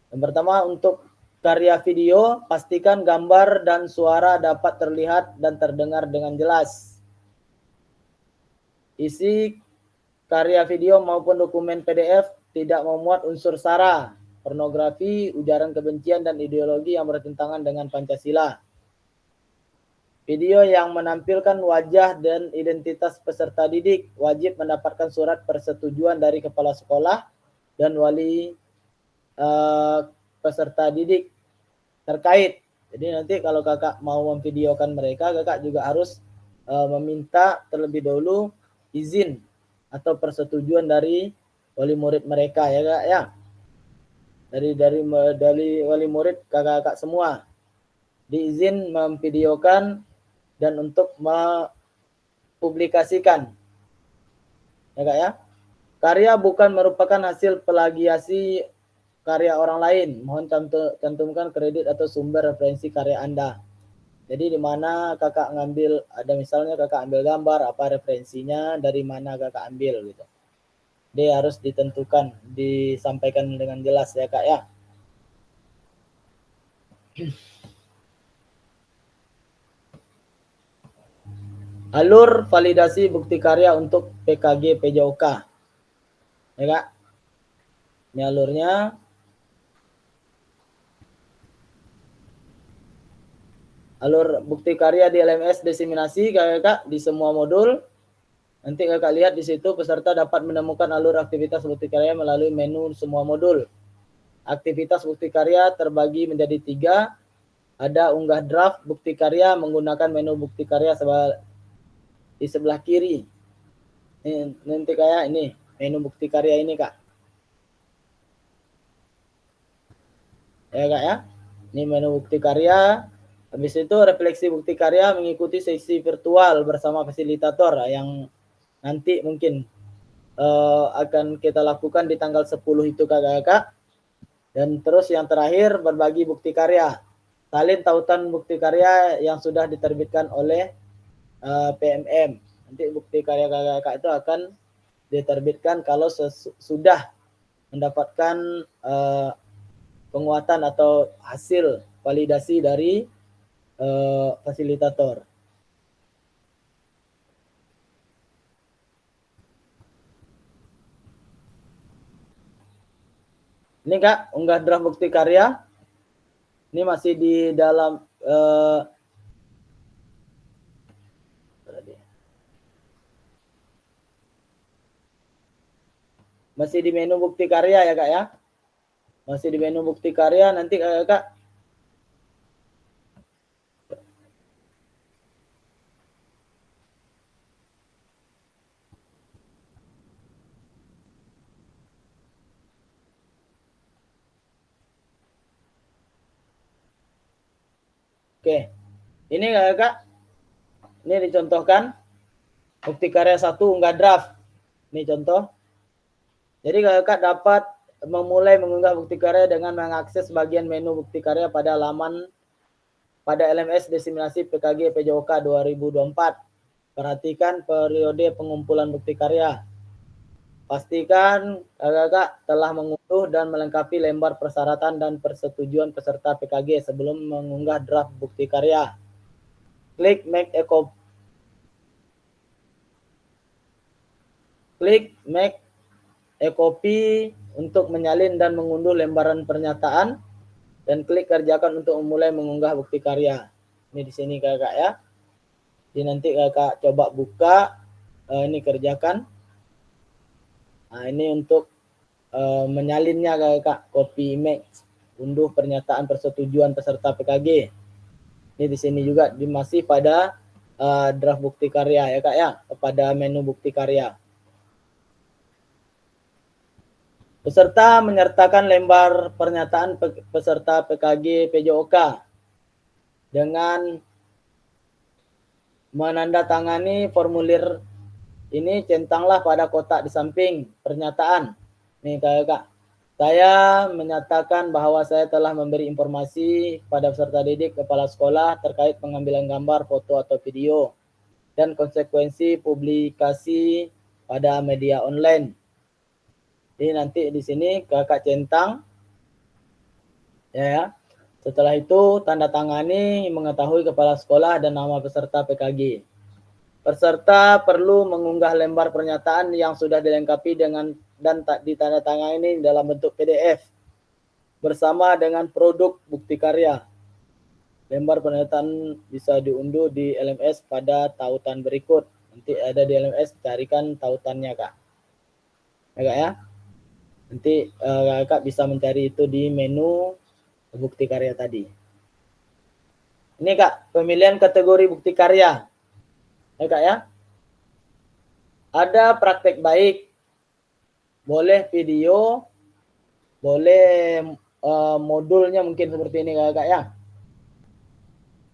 Yang pertama untuk karya video, pastikan gambar dan suara dapat terlihat dan terdengar dengan jelas. Isi karya video maupun dokumen PDF tidak memuat unsur sara, pornografi, ujaran kebencian, dan ideologi yang bertentangan dengan Pancasila. Video yang menampilkan wajah dan identitas peserta didik wajib mendapatkan surat persetujuan dari kepala sekolah dan wali peserta didik terkait. Jadi nanti kalau Kakak mau memvideokan mereka, Kakak juga harus meminta terlebih dahulu izin atau persetujuan dari wali murid mereka ya Kak ya. Dari wali murid Kakak semua. Diizin memvideokan dan untuk mempublikasikan. Ya Kak ya. Karya bukan merupakan hasil plagiasi karya orang lain. Mohon cantumkan kredit atau sumber referensi karya Anda. Jadi di mana Kakak ngambil, ada misalnya Kakak ambil gambar, apa referensinya, dari mana Kakak ambil gitu. Dia harus ditentukan, disampaikan dengan jelas ya Kak ya. Alur validasi bukti karya untuk PKG PJOK. Ya Kak. Ini alurnya. alur bukti karya di LMS diseminasi kakak di semua modul. Nanti kakak lihat di situ peserta dapat menemukan alur aktivitas bukti karya melalui menu semua modul. Aktivitas bukti karya terbagi menjadi 3. Ada unggah draft bukti karya menggunakan menu bukti karya di sebelah kiri. Ini nanti kayak ini menu bukti karya ini kak. Ya kak ya. Ini menu bukti karya. Habis itu refleksi bukti karya mengikuti sesi virtual bersama fasilitator yang nanti mungkin akan kita lakukan di tanggal 10 itu kakak-kakak. Dan terus yang terakhir berbagi bukti karya. Salin tautan bukti karya yang sudah diterbitkan oleh PMM. Nanti bukti karya kakak-kakak itu akan diterbitkan kalau sudah mendapatkan penguatan atau hasil validasi dari fasilitator. Ini kak, unggah draft bukti karya. Ini masih di dalam masih di menu bukti karya ya kak ya. Masih di menu bukti karya nanti kak. Oke, ini kakak, ini dicontohkan bukti karya 1 unggah draft. Ini contoh. Jadi kakak dapat memulai mengunggah bukti karya dengan mengakses bagian menu bukti karya pada laman pada LMS diseminasi PKG PJOK 2024. Perhatikan periode pengumpulan bukti karya. Pastikan kakak telah mengunduh dan melengkapi lembar persyaratan dan persetujuan peserta PKG sebelum mengunggah draft bukti karya. Klik make a copy untuk menyalin dan mengunduh lembaran pernyataan dan klik kerjakan untuk memulai mengunggah bukti karya. Ini di sini kakak ya. Jadi nanti kakak coba buka, ini kerjakan. Nah, ini untuk menyalinnya kakak, copy image, unduh pernyataan persetujuan peserta PKG. Ini di sini juga masih pada draft bukti karya ya kak ya, pada menu bukti karya. Peserta menyertakan lembar pernyataan peserta PKG PJOK dengan menandatangani formulir ini, centanglah pada kotak di samping pernyataan. Nih kakak, saya menyatakan bahwa saya telah memberi informasi pada peserta didik, kepala sekolah terkait pengambilan gambar, foto atau video dan konsekuensi publikasi pada media online. Jadi nanti di sini kakak centang, ya. Setelah itu tanda tangani mengetahui kepala sekolah dan nama peserta PKG. Peserta perlu mengunggah lembar pernyataan yang sudah dilengkapi dengan dan ditandatangani dalam bentuk PDF bersama dengan produk bukti karya. Lembar pernyataan bisa diunduh di LMS pada tautan berikut. Nanti ada di LMS, carikan tautannya kak. Ya kak ya. Nanti kakak bisa mencari itu di menu bukti karya tadi. Ini kak, pemilihan kategori bukti karya. Ya kak ya. Ada praktek baik, boleh video, boleh modulnya mungkin seperti ini kak ya.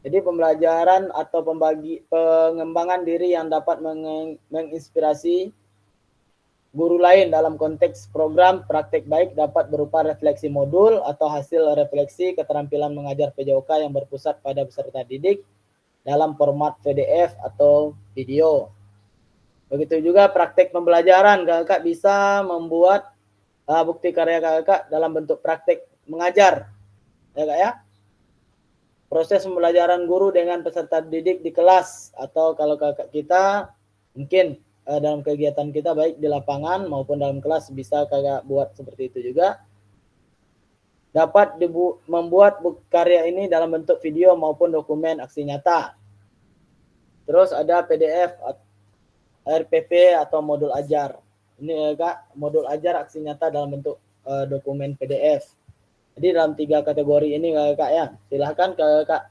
Jadi pembelajaran atau pengembangan diri yang dapat menginspirasi guru lain dalam konteks program praktek baik dapat berupa refleksi modul atau hasil refleksi keterampilan mengajar PJOK yang berpusat pada peserta didik dalam format PDF atau video. Begitu juga praktek pembelajaran, kakak bisa membuat bukti karya kakak dalam bentuk praktek mengajar. Ya kak ya. Proses pembelajaran guru dengan peserta didik di kelas atau kalau kakak kita mungkin dalam kegiatan kita baik di lapangan maupun dalam kelas bisa kakak buat seperti itu juga. dapat membuat karya ini dalam bentuk video maupun dokumen aksi nyata. Terus ada PDF, RPP atau modul ajar. Ini Kak, modul ajar aksi nyata dalam bentuk dokumen PDF. Jadi dalam 3 kategori ini Kak ya. Silahkan Kak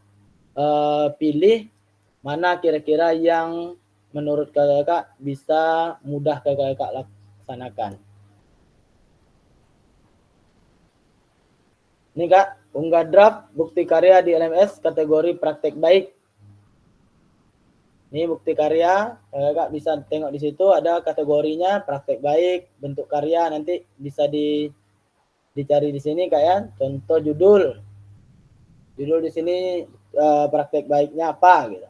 pilih mana kira-kira yang menurut Kak bisa mudah Kak laksanakan. Ini Kak, unggah draft bukti karya di LMS kategori praktek baik. Ini bukti karya, Kak bisa tengok di situ ada kategorinya praktek baik, bentuk karya nanti bisa dicari di sini Kak ya. Contoh judul. Judul di sini praktek baiknya apa gitu.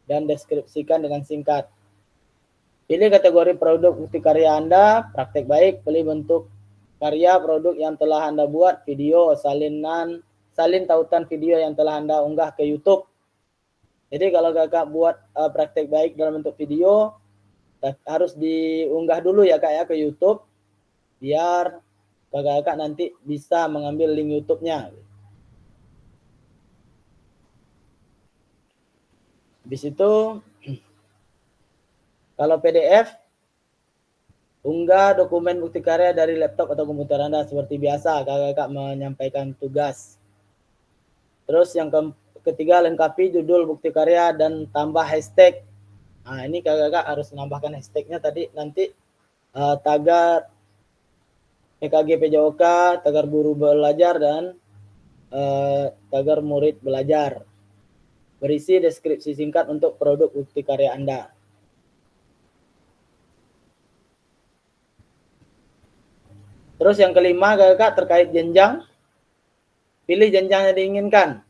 Dan deskripsikan dengan singkat. Pilih kategori produk bukti karya Anda, praktek baik, pilih bentuk karya produk yang telah Anda buat, video, salin tautan video yang telah Anda unggah ke YouTube. Jadi kalau Kakak buat praktek baik dalam bentuk video, harus diunggah dulu ya Kak ya ke YouTube, biar Kakak nanti bisa mengambil link YouTube-nya. Habis itu, kalau PDF, unggah dokumen bukti karya dari laptop atau komputer Anda seperti biasa, Kakak menyampaikan tugas. Terus yang ketiga, lengkapi judul bukti karya dan tambah hashtag. Nah, ini Kakak harus menambahkan hashtagnya tadi nanti tagar PKG PJOK, tagar guru belajar dan tagar murid belajar. Berisi deskripsi singkat untuk produk bukti karya Anda. Terus yang kelima Kakak terkait jenjang. Pilih jenjang yang diinginkan.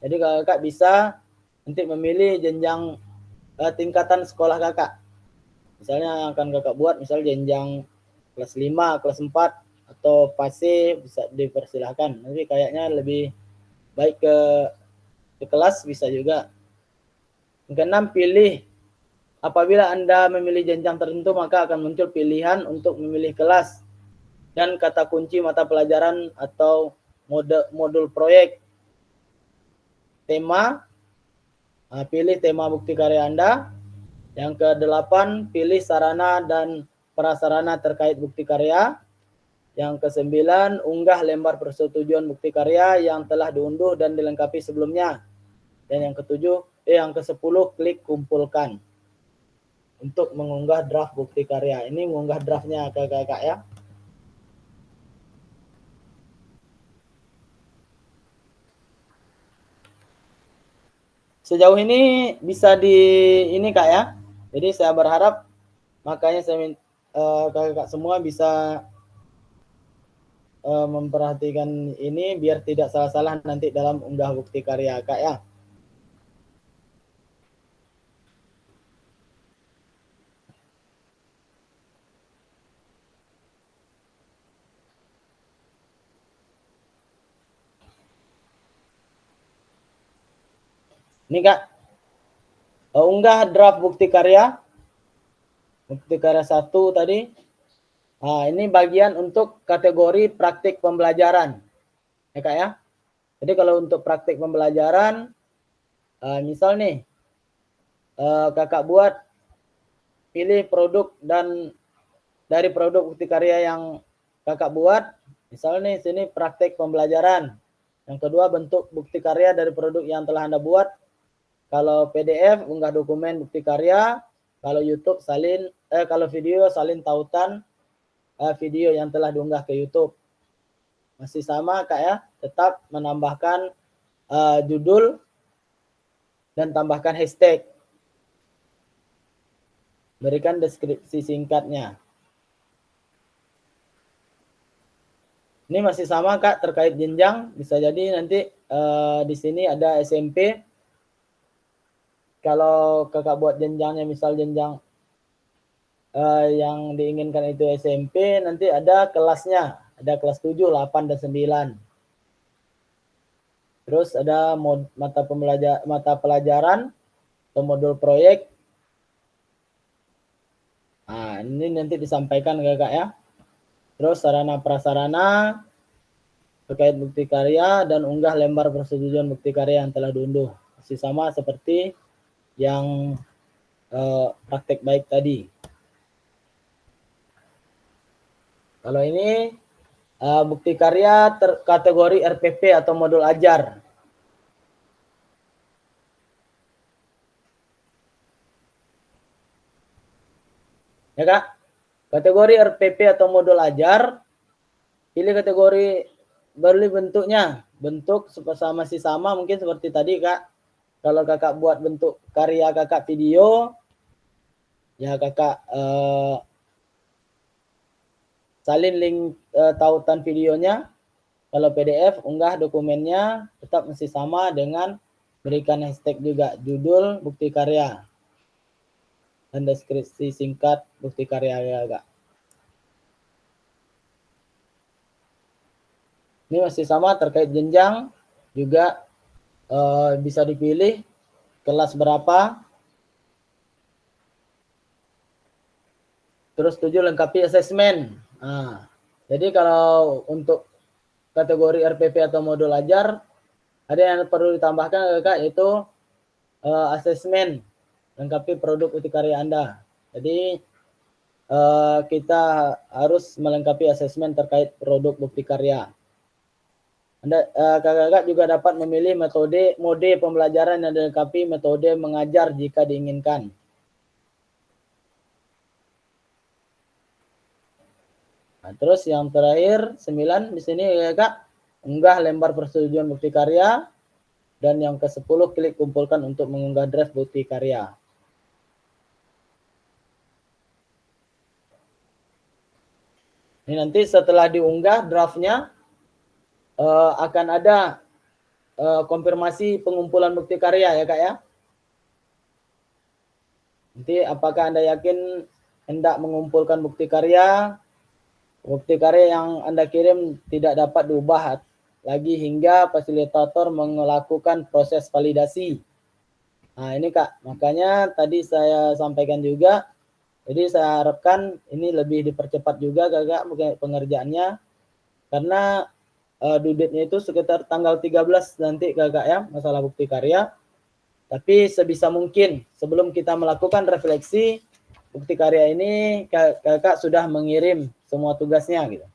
Jadi Kakak bisa nanti memilih jenjang tingkatan sekolah Kakak. Misalnya yang akan Kakak buat misal jenjang kelas 5, kelas 4 atau fase bisa dipersilahkan. Nanti kayaknya lebih baik ke kelas bisa juga. Yang keenam, pilih. Apabila Anda memilih jenjang tertentu maka akan muncul pilihan untuk memilih kelas dan kata kunci mata pelajaran atau modul proyek. Tema, pilih tema bukti karya Anda. Yang ke-8, pilih sarana dan prasarana terkait bukti karya. Yang ke-9, unggah lembar persetujuan bukti karya yang telah diunduh dan dilengkapi sebelumnya. Dan yang yang ke-10, klik kumpulkan untuk mengunggah draft bukti karya. Ini mengunggah draftnya Kakak ya. Sejauh ini bisa ini Kak ya. Jadi saya berharap makanya saya Kakak semua bisa memperhatikan ini biar tidak salah-salah nanti dalam unggah bukti karya Kak ya. Ini Kak, unggah draft bukti karya 1 tadi. Nah, ini bagian untuk kategori praktik pembelajaran. Ya Kak ya. Jadi kalau untuk praktik pembelajaran, misal nih, Kakak buat, pilih produk dan dari produk bukti karya yang Kakak buat, misal nih sini praktik pembelajaran. Yang kedua bentuk bukti karya dari produk yang telah Anda buat. Kalau PDF unggah dokumen bukti karya, kalau YouTube kalau video salin tautan video yang telah diunggah ke YouTube. Masih sama Kak ya, tetap menambahkan judul dan tambahkan hashtag. Berikan deskripsi singkatnya. Ini masih sama Kak terkait jenjang, bisa jadi nanti di sini ada SMP. Kalau Kakak buat jenjangnya misal jenjang yang diinginkan itu SMP, nanti ada kelasnya, ada kelas 7, 8 dan 9. Terus ada mata pelajaran atau modul proyek. Nah, ini nanti disampaikan Kakak ya. Terus sarana prasarana, terkait bukti karya dan unggah lembar persetujuan bukti karya yang telah diunduh. Masih sama seperti yang praktek baik tadi. Kalau ini bukti karya kategori RPP atau modul ajar. Ya Kak, kategori RPP atau modul ajar, pilih kategori, beli bentuknya, bentuk masih sama mungkin seperti tadi Kak. Kalau Kakak buat bentuk karya Kakak video, ya Kakak salin link tautan videonya. Kalau PDF, unggah dokumennya, tetap masih sama dengan berikan hashtag juga, judul bukti karya dan deskripsi singkat bukti karya ya Kak. Ini masih sama terkait jenjang juga bisa dipilih kelas berapa. Terus 7 lengkapi asesmen. Nah, jadi kalau untuk kategori RPP atau modul ajar ada yang perlu ditambahkan Kak, yaitu asesmen lengkapi produk bukti karya Anda. Jadi kita harus melengkapi asesmen terkait produk bukti karya. Anda kakak-kakak juga dapat memilih mode pembelajaran yang dilengkapi metode mengajar jika diinginkan. Nah, terus yang terakhir 9 di sini ya Kak, unggah lembar persetujuan bukti karya, dan yang ke-10 klik kumpulkan untuk mengunggah draft bukti karya. Ini nanti setelah diunggah draftnya akan ada konfirmasi pengumpulan bukti karya ya Kak ya. Nanti apakah Anda yakin hendak mengumpulkan bukti karya yang Anda kirim tidak dapat diubah lagi hingga fasilitator melakukan proses validasi. Nah ini Kak, makanya tadi saya sampaikan juga. Jadi saya harapkan ini lebih dipercepat juga Kakak pengerjaannya, karena due date-nya itu sekitar tanggal 13 nanti Kakak ya, masalah bukti karya. Tapi sebisa mungkin sebelum kita melakukan refleksi bukti karya ini Kakak sudah mengirim semua tugasnya gitu.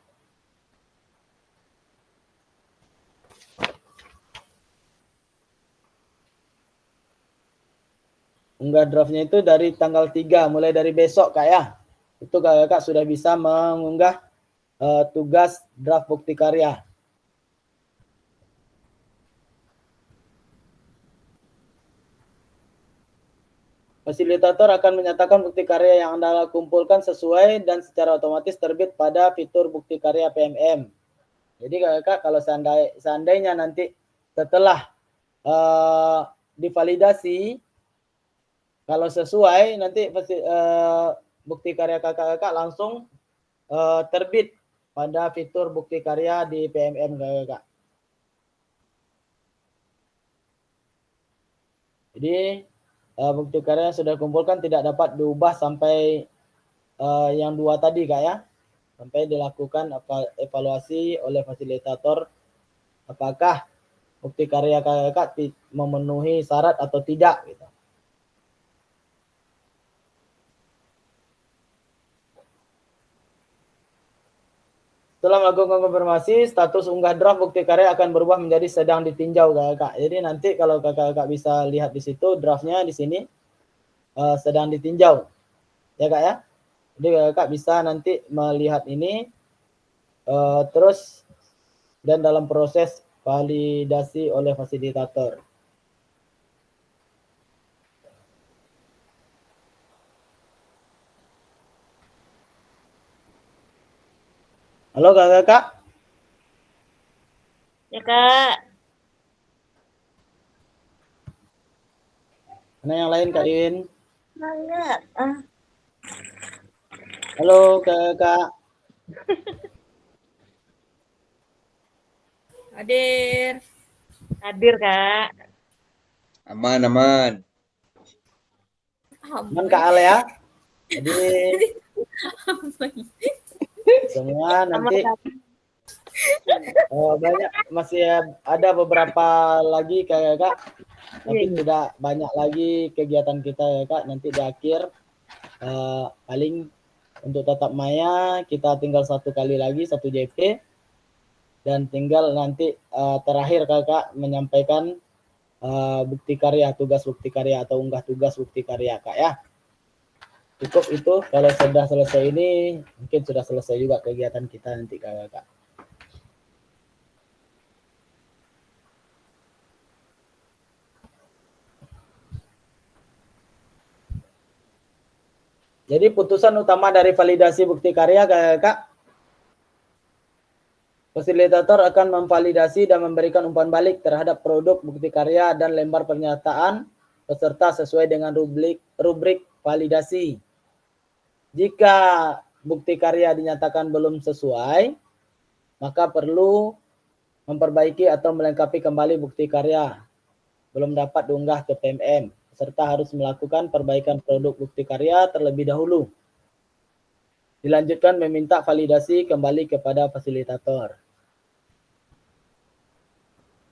Unggah draftnya itu dari tanggal 3, mulai dari besok Kak ya. Itu Kakak sudah bisa mengunggah tugas draft bukti karya. Fasilitator akan menyatakan bukti karya yang Anda kumpulkan sesuai dan secara otomatis terbit pada fitur bukti karya PMM. Jadi Kakak kalau seandainya nanti setelah divalidasi, kalau sesuai nanti bukti karya kakak langsung terbit pada fitur bukti karya di PMM kakak. Jadi bukti karya yang sudah kumpulkan tidak dapat diubah sampai yang 2 tadi Kak ya. Sampai dilakukan evaluasi oleh fasilitator apakah bukti karya kakak memenuhi syarat atau tidak gitu. Setelah melakukan konfirmasi, status unggah draft bukti karya akan berubah menjadi sedang ditinjau kakak. Jadi nanti kalau kakak bisa lihat di situ draftnya di sini sedang ditinjau, ya kak ya. Jadi kakak bisa nanti melihat ini terus dan dalam proses validasi oleh fasilitator. Halo kakak. Ya Kak. Mana yang lain Kak In? Enggak. Halo kakak. Hadir. Hadir Kak. Aman, aman. Aman Kak Ale ya. Jadi semua nanti Banyak, masih ada beberapa lagi Kak, tapi Iya. tidak banyak lagi kegiatan kita ya Kak. Nanti di akhir paling untuk tatap maya kita tinggal 1 kali lagi 1 JP, dan tinggal nanti terakhir Kakak menyampaikan bukti karya, tugas bukti karya atau unggah tugas bukti karya Kak ya. Cukup itu, kalau sudah selesai ini mungkin sudah selesai juga kegiatan kita nanti Kak. Jadi putusan utama dari validasi bukti karya Kak, fasilitator akan memvalidasi dan memberikan umpan balik terhadap produk bukti karya dan lembar pernyataan peserta sesuai dengan rubrik validasi. Jika bukti karya dinyatakan belum sesuai, maka perlu memperbaiki atau melengkapi kembali bukti karya. Belum dapat diunggah ke PMM. Peserta harus melakukan perbaikan produk bukti karya terlebih dahulu. Dilanjutkan meminta validasi kembali kepada fasilitator.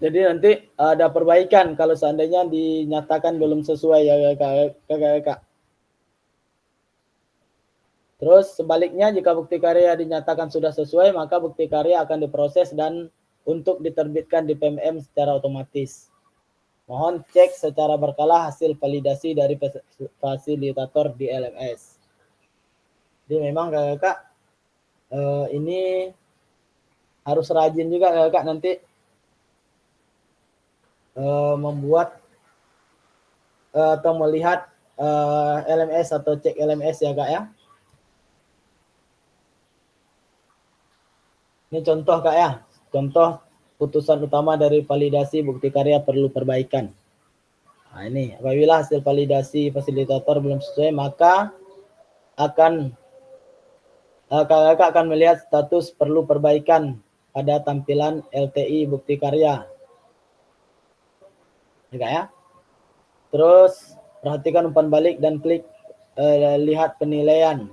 Jadi nanti ada perbaikan kalau seandainya dinyatakan belum sesuai ya Kak. Terus sebaliknya jika bukti karya dinyatakan sudah sesuai, maka bukti karya akan diproses dan untuk diterbitkan di PMM secara otomatis. Mohon cek secara berkala hasil validasi dari fasilitator di LMS. Jadi memang Kak, ini harus rajin juga Kak nanti membuat atau melihat LMS atau cek LMS ya Kak ya. Ini contoh Kak ya, contoh putusan utama dari validasi bukti karya perlu perbaikan. Nah ini, apabila hasil validasi fasilitator belum sesuai, maka kakak akan melihat status perlu perbaikan pada tampilan LTI bukti karya. Ya Kak ya. Terus perhatikan umpan balik dan klik lihat penilaian.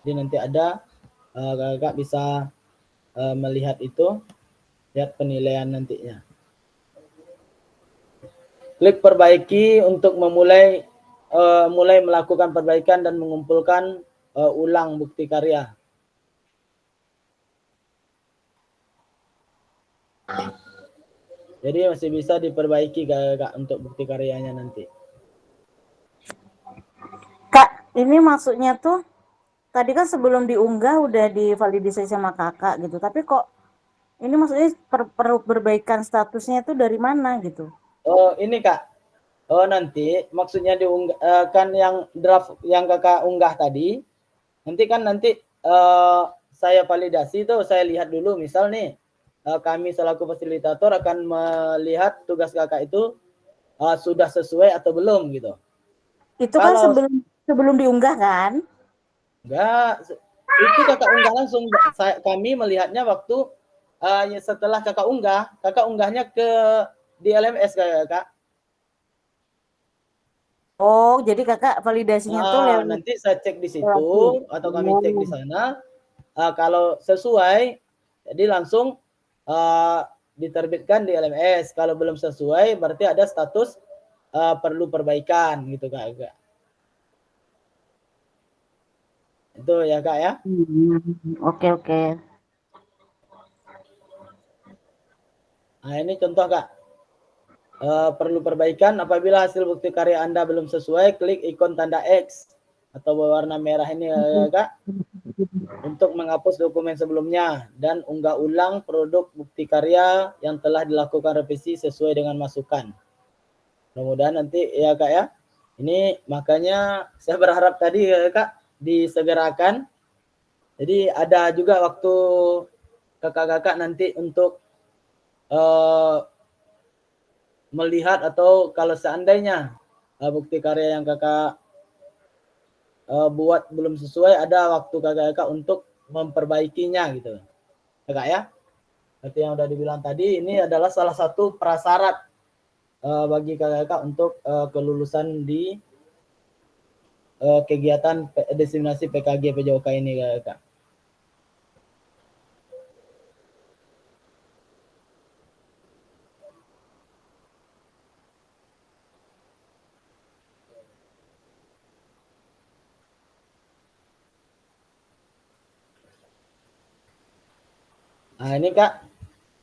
Jadi nanti ada kakak bisa melihat itu, lihat penilaian nantinya. Klik perbaiki untuk mulai melakukan perbaikan dan mengumpulkan ulang bukti karya. Jadi masih bisa diperbaiki Kak untuk bukti karyanya nanti. Kak, ini maksudnya tuh tadi kan sebelum diunggah udah divalidasi sama kakak gitu, tapi kok ini maksudnya perlu perbaikan statusnya tuh dari mana gitu? Oh ini Kak, nanti maksudnya diunggah kan yang draft yang kakak unggah tadi, nanti saya validasi tuh, saya lihat dulu misal nih kami selaku fasilitator akan melihat tugas kakak itu sudah sesuai atau belum gitu. Itu kan sebelum diunggah kan? Enggak, itu kakak unggah langsung. Kami melihatnya waktu setelah kakak unggahnya di LMS Kak. Oh, jadi kakak validasinya tuh lewat Nanti saya cek di situ atau kami cek di sana. Kalau sesuai, jadi langsung diterbitkan di LMS. Kalau belum sesuai, berarti ada status perlu perbaikan gitu Kak. Itu ya Kak ya. Oke. Nah ini contoh Kak. Perlu perbaikan apabila hasil bukti karya Anda belum sesuai, klik ikon tanda X atau berwarna merah ini ya Kak, untuk menghapus dokumen sebelumnya dan unggah ulang produk bukti karya yang telah dilakukan revisi sesuai dengan masukan. Mudah-mudahan nanti ya Kak ya. Ini makanya saya berharap tadi ya Kak disegerakan. Jadi ada juga waktu kakak-kakak nanti untuk melihat atau kalau seandainya bukti karya yang kakak buat belum sesuai, ada waktu kakak-kakak untuk memperbaikinya gitu kakak ya. Seperti yang udah dibilang tadi, ini adalah salah satu prasyarat bagi kakak-kakak untuk kelulusan di kegiatan diseminasi PKG PJOK ini kakak. Nah, ini Kak,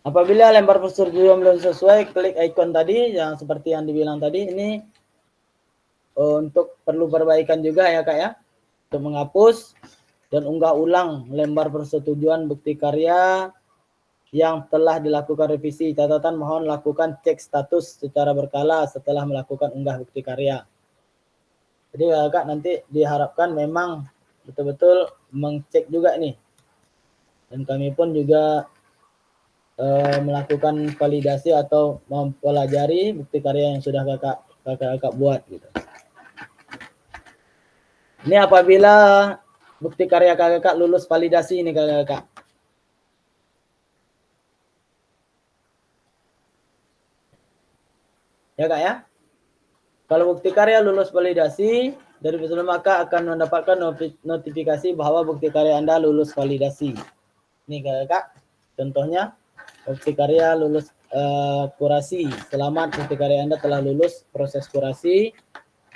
apabila lembar persetujuan belum sesuai, klik icon tadi yang seperti yang dibilang tadi. Ini untuk perlu perbaikan juga ya Kak ya, untuk menghapus dan unggah ulang lembar persetujuan bukti karya yang telah dilakukan revisi. Catatan, mohon lakukan cek status secara berkala setelah melakukan unggah bukti karya. Jadi Kak, nanti diharapkan memang betul-betul mengcek juga nih. Dan kami pun juga melakukan validasi atau mempelajari bukti karya yang sudah kakak buat gitu. Ini apabila bukti karya kakak lulus validasi ini kakak. Ya Kak ya. Kalau bukti karya lulus validasi dari peserta, maka akan mendapatkan notifikasi bahwa bukti karya Anda lulus validasi. Ini kakak, contohnya bukti karya lulus kurasi. Selamat, bukti karya Anda telah lulus proses kurasi.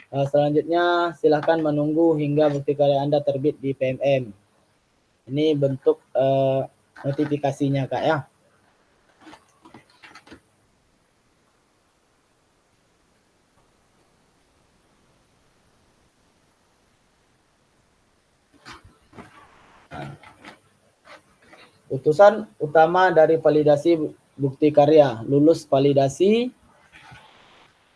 Selanjutnya silahkan menunggu hingga bukti karya Anda terbit di PMM. Ini bentuk notifikasinya Kak ya. Utusan utama dari validasi bukti karya, lulus validasi.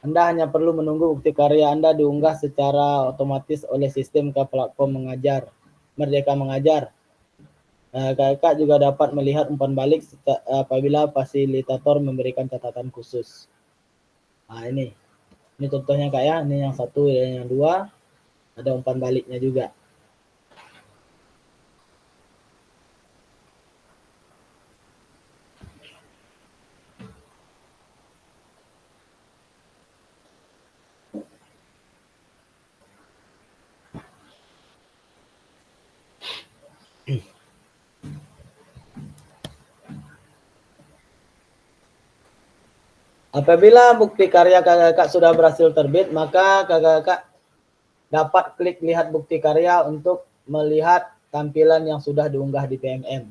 Anda hanya perlu menunggu bukti karya Anda diunggah secara otomatis oleh sistem ke platform mengajar, Merdeka Mengajar. Kakak juga dapat melihat umpan balik apabila fasilitator memberikan catatan khusus. Nah ini contohnya Kak ya, ini yang satu dan yang dua, ada umpan baliknya juga. Apabila bukti karya kakak sudah berhasil terbit, maka kakak dapat klik lihat bukti karya untuk melihat tampilan yang sudah diunggah di PMM.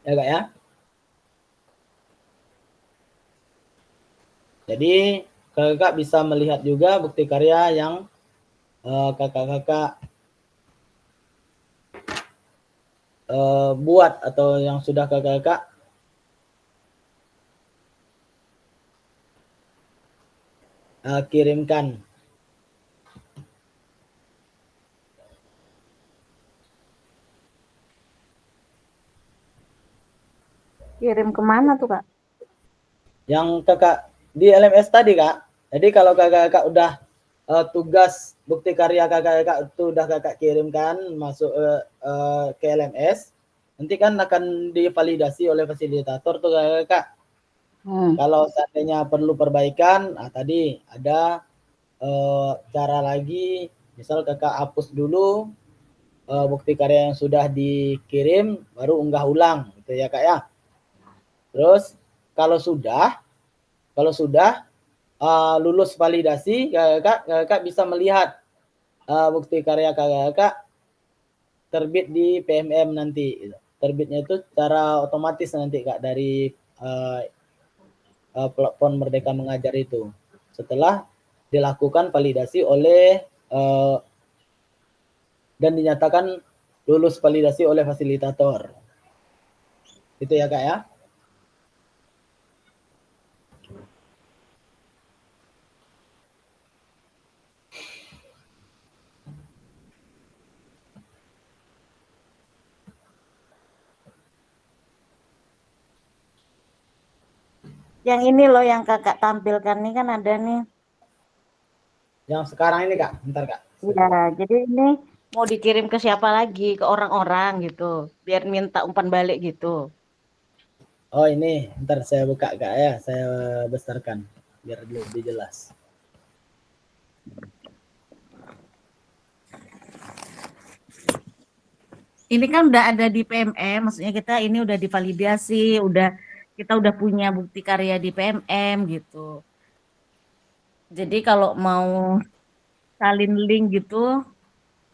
Ya Kak ya. Jadi kakak bisa melihat juga bukti karya yang kakak buat atau yang sudah kakak kirimkan. Kirim kemana tuh Kak? Yang kakak di LMS tadi Kak. Jadi kalau kakak udah tugas bukti karya kakak itu udah kakak kirimkan masuk ke LMS, nanti kan akan divalidasi oleh fasilitator tuh kakak. Kalau seandainya perlu perbaikan, tadi ada cara lagi, misal kakak hapus dulu bukti karya yang sudah dikirim, baru unggah ulang gitu ya Kak ya. Terus kalau sudah lulus validasi, kakak bisa melihat bukti karya kakak terbit di PMM nanti. Terbitnya itu secara otomatis nanti Kak dari platform Merdeka Mengajar itu. Setelah dilakukan validasi oleh dan dinyatakan lulus validasi oleh fasilitator. Itu ya Kak ya. Yang ini loh yang kakak tampilkan nih kan ada nih. Yang sekarang ini Kak, bentar Kak. Ya, jadi ini mau dikirim ke siapa lagi? Ke orang-orang gitu. Biar minta umpan balik gitu. Oh ini, bentar saya buka Kak ya, saya besarkan biar lebih jelas. Ini kan udah ada di PMM, maksudnya kita ini udah divalidasi, kita udah punya bukti karya di PMM gitu. Jadi kalau mau salin link gitu,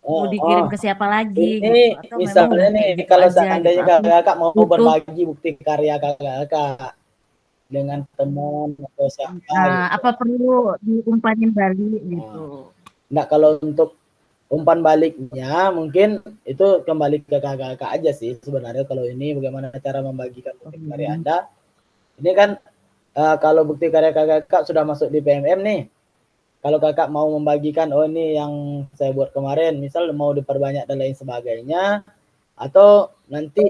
mau dikirim ke siapa lagi Ini gitu, atau memang misalnya udah nih, kayak gitu kalau aja gitu, seandainya atau kakak mau butuh berbagi bukti karya kakak dengan teman atau siapa gitu. apa perlu diumpanin Bali gitu. Nah, kalau untuk umpan baliknya mungkin itu kembali ke kakak aja sih sebenarnya. Kalau ini bagaimana cara membagikan bukti karya Anda. Ini kan kalau bukti karya kakak sudah masuk di PMM nih. Kalau kakak mau membagikan, oh ini yang saya buat kemarin, misal mau diperbanyak dan lain sebagainya, atau nanti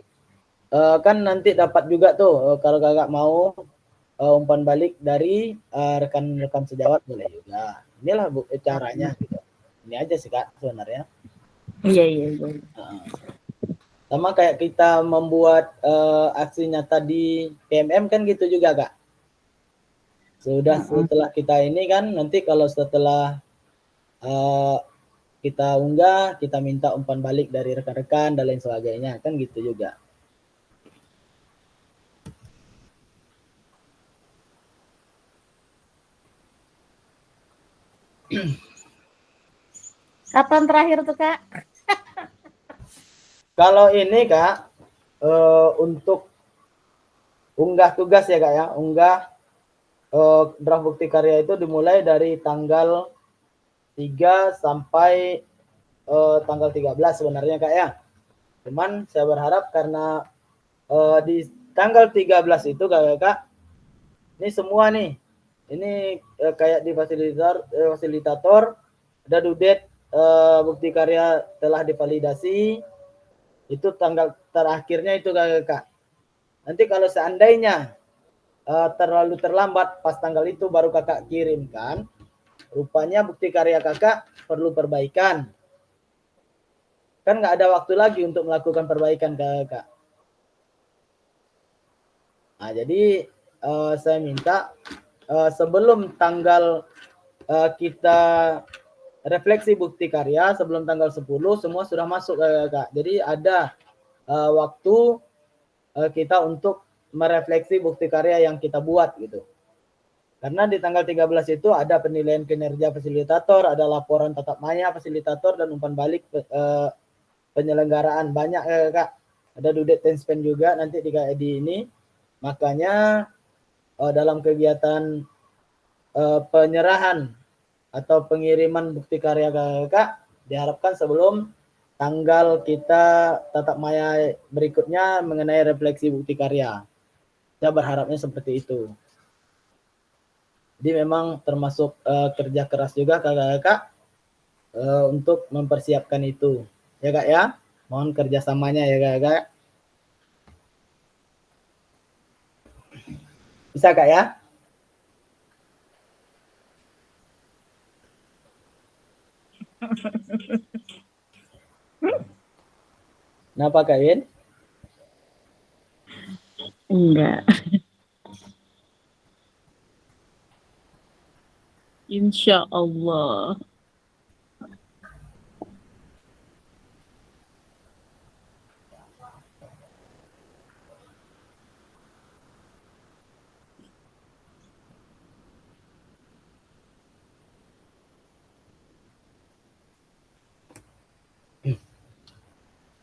kan nanti dapat juga tuh kalau kakak mau umpan balik dari rekan-rekan sejawat boleh juga. Inilah caranya gitu. Ini aja sih kak sebenarnya. Iya, iya, iya. Sama kayak kita membuat aksi nyata di PMM kan gitu juga kak. Setelah kita ini kan nanti kalau setelah kita unggah, kita minta umpan balik dari rekan-rekan dan lain sebagainya kan gitu juga. Kapan terakhir tuh Kak? Kalau ini kak untuk unggah tugas ya kak ya, unggah draft bukti karya itu dimulai dari tanggal 3 sampai tanggal 13 sebenarnya kak ya. Cuman saya berharap karena di tanggal 13 itu kak, ini semua nih, ini kayak di fasilitator ada dudet bukti karya telah divalidasi, itu tanggal terakhirnya itu kak. Nanti kalau seandainya terlalu terlambat pas tanggal itu baru kakak kirimkan, rupanya bukti karya kakak perlu perbaikan. Kan nggak ada waktu lagi untuk melakukan perbaikan kakak. Nah, jadi saya minta sebelum tanggal kita refleksi bukti karya, sebelum tanggal 10 semua sudah masuk kakak. Jadi ada waktu kita untuk merefleksi bukti karya yang kita buat gitu. Karena di tanggal 13 itu ada penilaian kinerja fasilitator, ada laporan tatap maya fasilitator dan umpan balik penyelenggaraan banyak kak. Ada dudet tenspend juga nanti di ini. Makanya dalam kegiatan penyerahan atau pengiriman bukti karya kakak diharapkan sebelum tanggal kita tatap maya berikutnya mengenai refleksi bukti karya. Saya berharapnya seperti itu. Jadi memang termasuk kerja keras juga kakak-kakak untuk mempersiapkan itu. Ya kak ya, mohon kerjasamanya ya kakak. Bisa kak ya? Kenapa kak Win? Enggak. Insya Allah.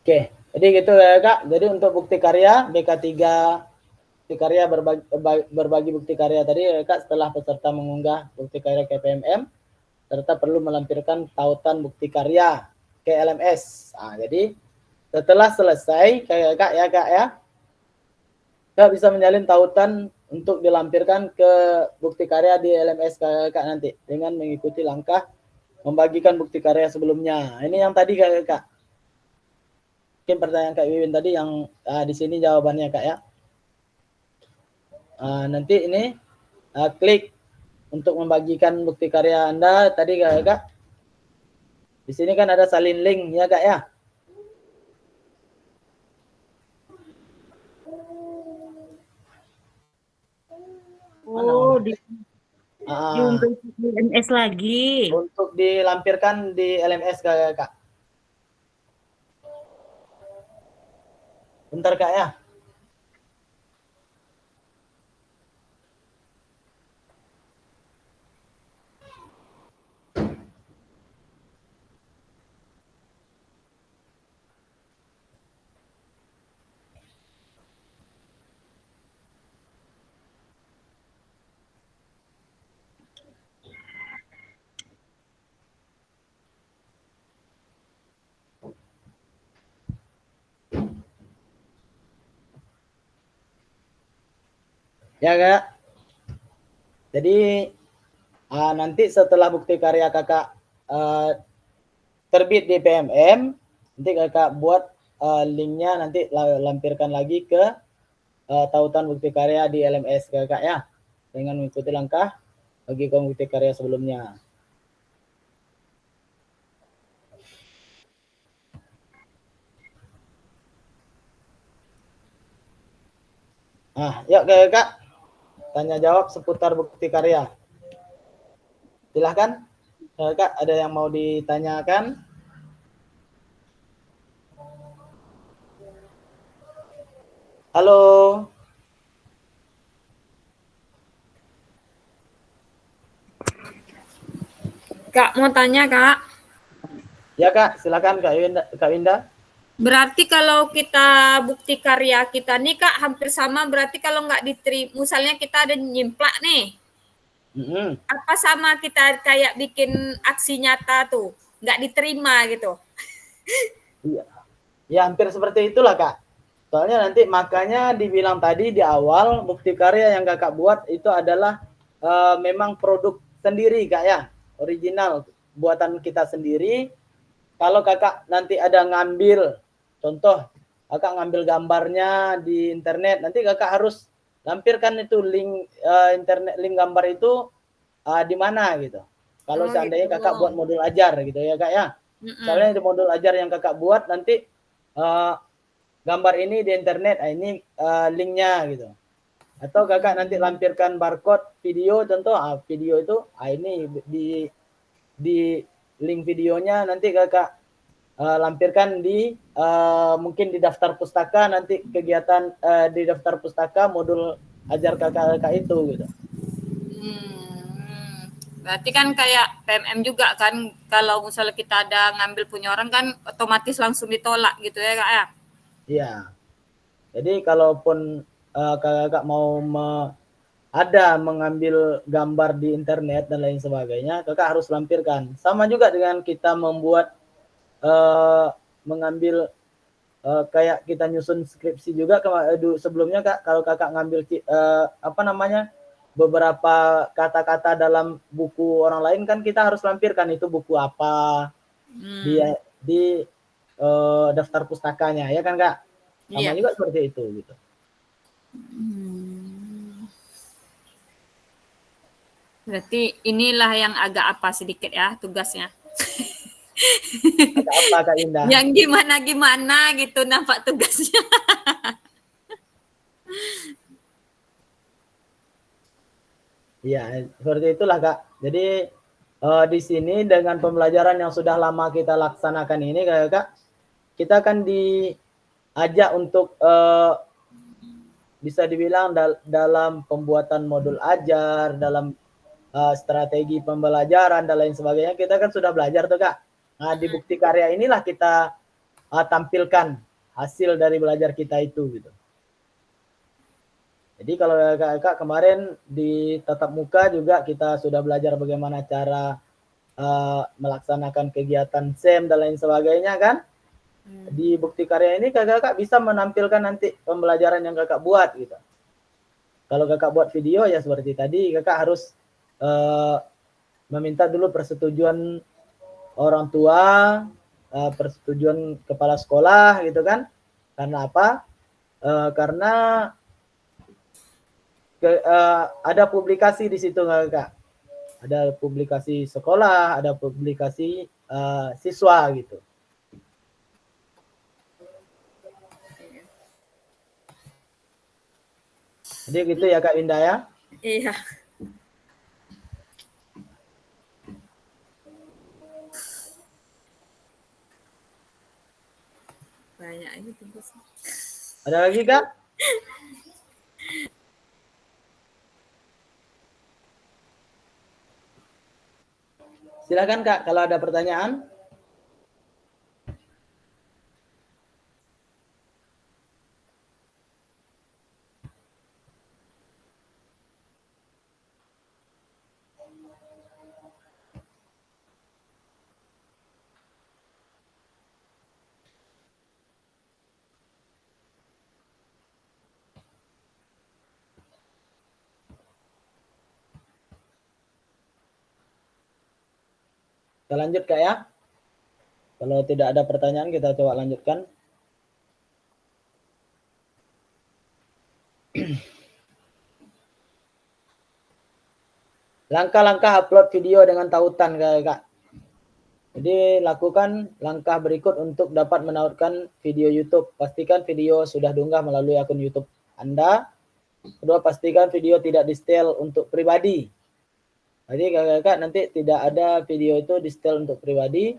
Oke, jadi gitu ya kak. Jadi untuk bukti karya BK3 bukti karya berbagi bukti karya tadi kak, setelah peserta mengunggah bukti karya ke PMM, serta perlu melampirkan tautan bukti karya ke LMS. Nah, jadi setelah selesai kak ya, kak bisa menyalin tautan untuk dilampirkan ke bukti karya di LMS kak nanti dengan mengikuti langkah membagikan bukti karya sebelumnya. Ini yang tadi kak. Mungkin pertanyaan Kak Wiwin tadi yang di sini jawabannya Kak ya. Nanti ini klik untuk membagikan bukti karya Anda tadi Kak. Di sini kan ada salin link ya Kak ya. Oh, diunggah di LMS lagi. Untuk dilampirkan di LMS Kak. Bentar Kak ya. Ya Kak. Jadi nanti setelah bukti karya Kakak terbit di PMM, nanti Kakak buat linknya, nanti lampirkan lagi ke tautan bukti karya di LMS Kakak ya, dengan mengikuti langkah bagi bukti karya sebelumnya. Yuk Kakak, tanya jawab seputar bukti karya. Silahkan, Kakak, ada yang mau ditanyakan? Halo. Kak, mau tanya, Kak. Ya Kak, silakan Kak Winda. Berarti kalau kita bukti karya kita nih, Kak, hampir sama berarti kalau nggak diterima, misalnya kita ada nyimplak nih, apa sama kita kayak bikin aksi nyata tuh, nggak diterima gitu. Iya. Ya hampir seperti itulah Kak. Soalnya nanti makanya dibilang tadi di awal, bukti karya yang Kakak buat itu adalah memang produk sendiri Kak ya, original, buatan kita sendiri. Kalau Kakak nanti ada ngambil, contoh Kakak ngambil gambarnya di internet, nanti Kakak harus lampirkan itu link internet, link gambar itu di mana gitu. Kalau seandainya gitu. Kakak buat modul ajar gitu ya Kak ya. Misalnya di modul ajar yang Kakak buat nanti gambar ini di internet, ini linknya gitu. Atau Kakak nanti lampirkan barcode video, contoh video itu ini di link videonya nanti Kakak lampirkan di mungkin di daftar pustaka, nanti kegiatan di daftar pustaka modul ajar kakak itu gitu. Berarti kan kayak PMM juga kan, kalau misalnya kita ada ngambil punya orang kan otomatis langsung ditolak gitu ya Kak ya? Iya. Jadi kalaupun kakak mau ada mengambil gambar di internet dan lain sebagainya, kakak harus lampirkan. Sama juga dengan kita membuat mengambil kayak kita nyusun skripsi juga sebelumnya Kak, kalau Kakak ngambil apa namanya, beberapa kata-kata dalam buku orang lain kan kita harus lampirkan itu buku apa di daftar pustakanya ya kan Kak? Sama juga seperti itu gitu. Berarti inilah yang agak apa sedikit ya tugasnya. Ada apa Kak Indah? Yang gimana-gimana gitu nampak tugasnya. Iya, seperti itulah Kak. Jadi di sini dengan pembelajaran yang sudah lama kita laksanakan ini Kak, kita akan diajak untuk bisa dibilang dalam pembuatan modul ajar, dalam strategi pembelajaran dan lain sebagainya, kita kan sudah belajar tuh Kak. Nah, di bukti karya inilah kita tampilkan hasil dari belajar kita itu gitu. Jadi kalau Kak kemarin di tatap muka juga kita sudah belajar bagaimana cara melaksanakan kegiatan SEM dan lain sebagainya kan. Di bukti karya ini kakak bisa menampilkan nanti pembelajaran yang kakak buat gitu. Kalau kakak buat video ya seperti tadi, kakak harus meminta dulu persetujuan orang tua, persetujuan kepala sekolah gitu kan. Karena apa? Karena ada publikasi di situ Kak. Ada publikasi sekolah, ada publikasi siswa gitu. Jadi gitu ya Kak Winda ya. Iya. Banyak ini tugasnya. Ada lagi Kak? Silakan Kak kalau ada pertanyaan. Kita lanjut Kak ya. Kalau tidak ada pertanyaan kita coba lanjutkan. Langkah-langkah upload video dengan tautan Kak. Jadi lakukan langkah berikut untuk dapat menautkan video YouTube. Pastikan video sudah diunggah melalui akun YouTube Anda. Kedua, pastikan video tidak di-setel untuk pribadi. Jadi kakak nanti tidak ada video itu di-setel untuk pribadi.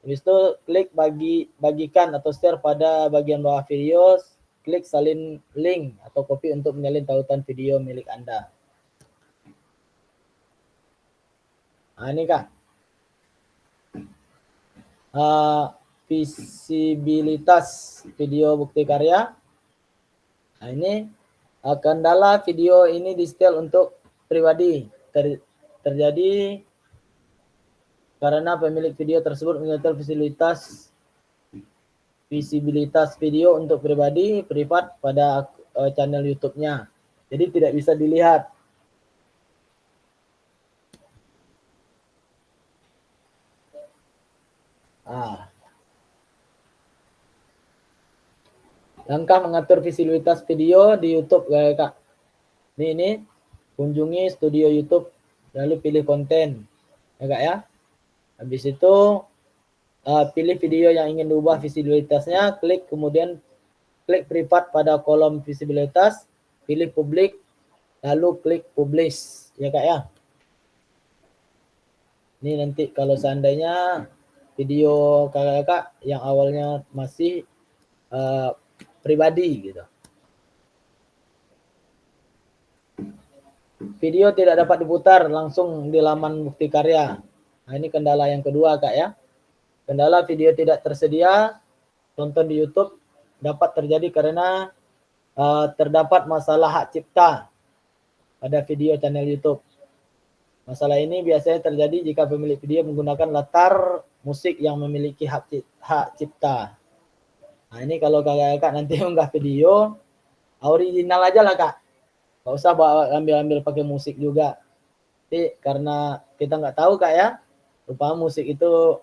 Habis itu klik bagikan atau share pada bagian bawah video, klik salin link atau copy untuk menyalin tautan video milik Anda. Nah ini Kak. Visibilitas video bukti karya. Nah ini kendala video ini di-setel untuk pribadi. Terjadi karena pemilik video tersebut menyetel visibilitas video untuk pribadi privat pada channel YouTube-nya. Jadi tidak bisa dilihat. Langkah mengatur visibilitas video di YouTube Kak. Ini kunjungi studio YouTube lalu pilih konten ya Kak ya. Habis itu pilih video yang ingin diubah visibilitasnya, kemudian klik privat pada kolom visibilitas, pilih publik, lalu klik publish ya Kak ya. Ini nanti kalau seandainya video kakak yang awalnya masih pribadi gitu. Video tidak dapat diputar langsung di laman bukti karya. Nah ini kendala yang kedua Kak ya. Kendala video tidak tersedia tonton di YouTube dapat terjadi karena terdapat masalah hak cipta pada video channel YouTube. Masalah ini biasanya terjadi jika pemilik video menggunakan latar musik yang memiliki hak cipta. Nah ini kalau kakak nanti unggah video original aja lah Kak. Gak usah bawa ambil pakai musik juga. Jadi karena kita nggak tahu Kak ya, rupanya musik itu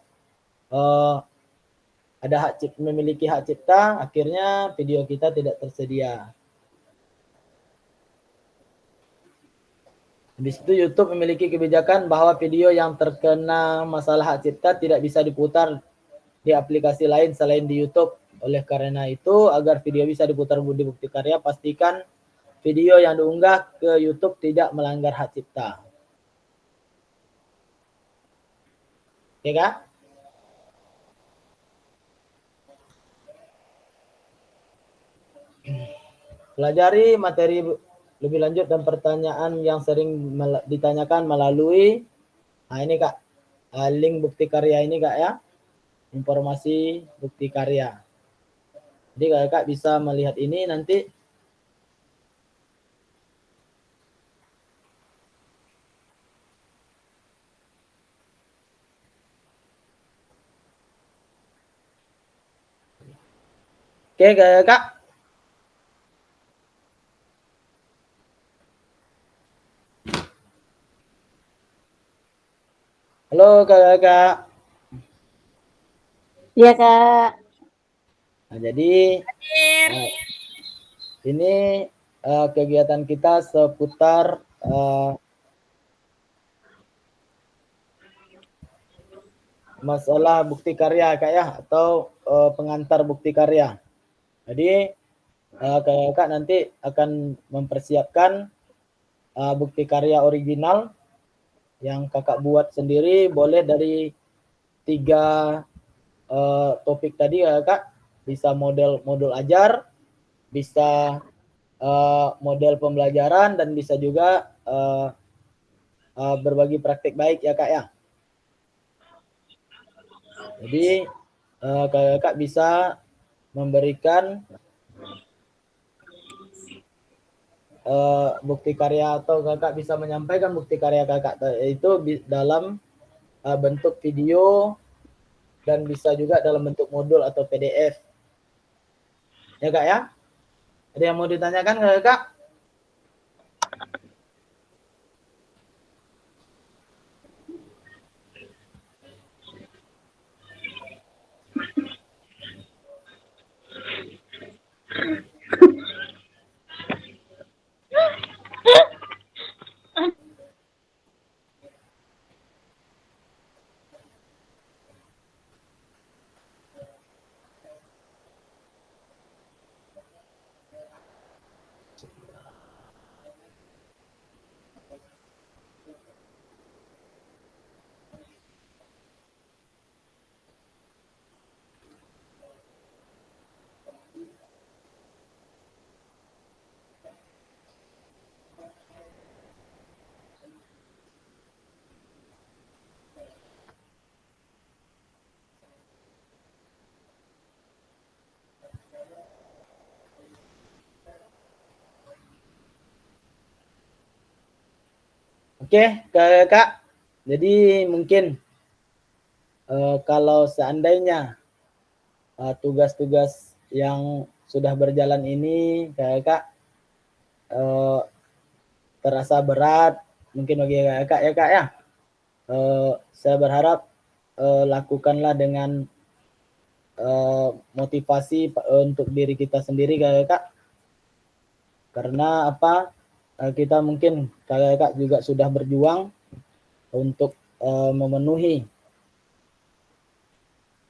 ada memiliki hak cipta, akhirnya video kita tidak tersedia. Habis itu YouTube memiliki kebijakan bahwa video yang terkena masalah hak cipta tidak bisa diputar di aplikasi lain selain di YouTube. Oleh karena itu, agar video bisa diputar di bukti karya, pastikan video yang diunggah ke YouTube tidak melanggar hak cipta. Oke Kak? Pelajari materi lebih lanjut dan pertanyaan yang sering ditanyakan melalui ini Kak, link bukti karya ini Kak ya, informasi bukti karya. Jadi kakak bisa melihat ini nanti. Oke kakak. Halo kakak. Iya Kak. Nah, jadi ini kegiatan kita seputar masalah bukti karya Kak ya, atau pengantar bukti karya. Jadi kakak nanti akan mempersiapkan bukti karya original yang kakak buat sendiri, boleh dari 3 topik tadi kakak. Bisa model ajar, bisa model pembelajaran, dan bisa juga berbagi praktik baik ya Kak ya. Jadi kakak bisa memberikan bukti karya, atau kakak bisa menyampaikan bukti karya kakak itu dalam bentuk video, dan bisa juga dalam bentuk modul atau PDF. Ya Kak ya? Ada yang mau ditanyakan Kak? Oke, Kak. Jadi mungkin kalau seandainya tugas-tugas yang sudah berjalan ini Kak terasa berat mungkin bagi Kak ya Kak ya. Saya berharap lakukanlah dengan motivasi untuk diri kita sendiri Kak. Karena apa? Kita mungkin Kak juga sudah berjuang untuk memenuhi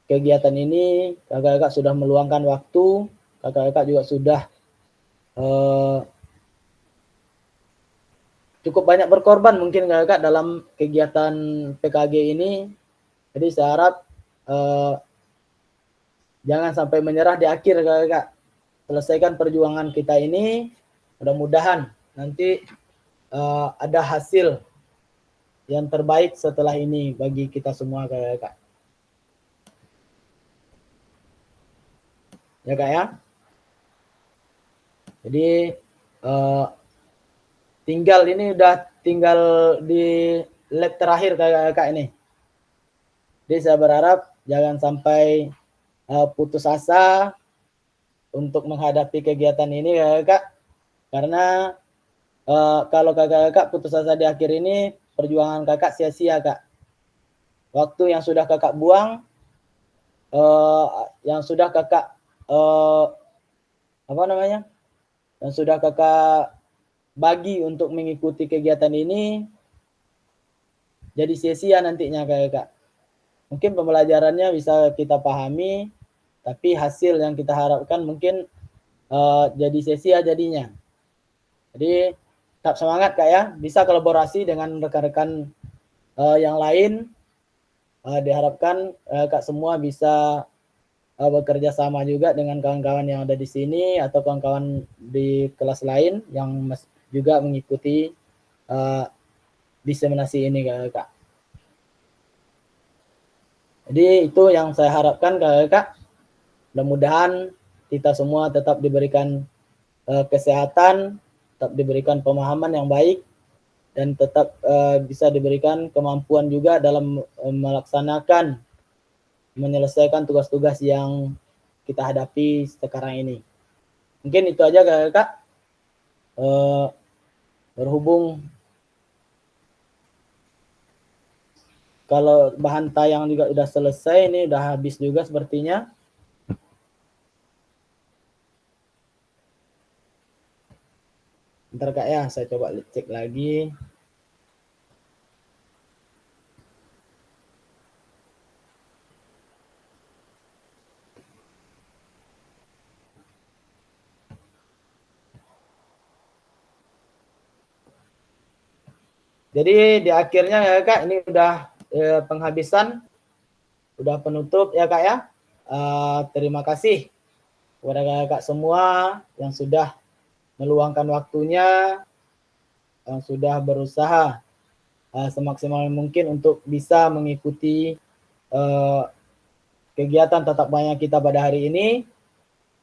kegiatan ini. Kakak sudah meluangkan waktu, kakak juga sudah cukup banyak berkorban mungkin kakak dalam kegiatan PKG ini. Jadi saya harap jangan sampai menyerah di akhir kakak. Selesaikan perjuangan kita ini, mudah-mudahan nanti ada hasil yang terbaik setelah ini bagi kita semua kakak. Ya Kak ya. Jadi udah tinggal di lab terakhir Kak ini. Jadi saya berharap jangan sampai putus asa untuk menghadapi kegiatan ini Kak. Karena kalau kakak putus asa di akhir ini, perjuangan kakak sia-sia Kak. Waktu yang sudah kakak buang, yang sudah kakak yang sudah kakak bagi untuk mengikuti kegiatan ini jadi sia-sia nantinya kakak. Mungkin pembelajarannya bisa kita pahami, tapi hasil yang kita harapkan mungkin jadi sia-sia jadinya. Jadi tetap semangat Kak ya, bisa kolaborasi dengan rekan-rekan yang lain. Diharapkan Kak semua bisa bekerja sama juga dengan kawan-kawan yang ada di sini atau kawan-kawan di kelas lain yang juga mengikuti diseminasi ini Kak. Jadi itu yang saya harapkan Kak. Mudah-mudahan kita semua tetap diberikan kesehatan, tetap diberikan pemahaman yang baik, dan tetap bisa diberikan kemampuan juga dalam menyelesaikan tugas-tugas yang kita hadapi sekarang ini. Mungkin itu aja Kak. Berhubung kalau bahan tayang juga udah selesai, ini udah habis juga sepertinya. Bentar Kak ya, saya coba cek lagi. Jadi di akhirnya ya Kak, ini udah penghabisan, udah penutup ya Kak ya. Terima kasih kepada Kakak semua yang sudah meluangkan waktunya, yang sudah berusaha semaksimal mungkin untuk bisa mengikuti kegiatan tatap muka kita pada hari ini.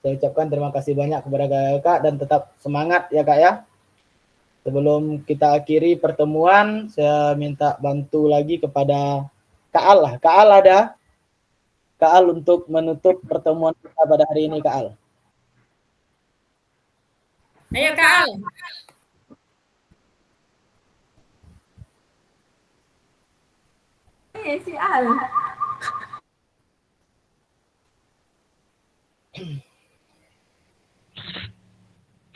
Saya ucapkan terima kasih banyak kepada Kakak dan tetap semangat ya Kak ya. Sebelum kita akhiri pertemuan, saya minta bantu lagi kepada Kak Al lah. Kak Al ada? Kak Al untuk menutup pertemuan kita pada hari ini Kak Al. Ayo Kak Al. Si Al.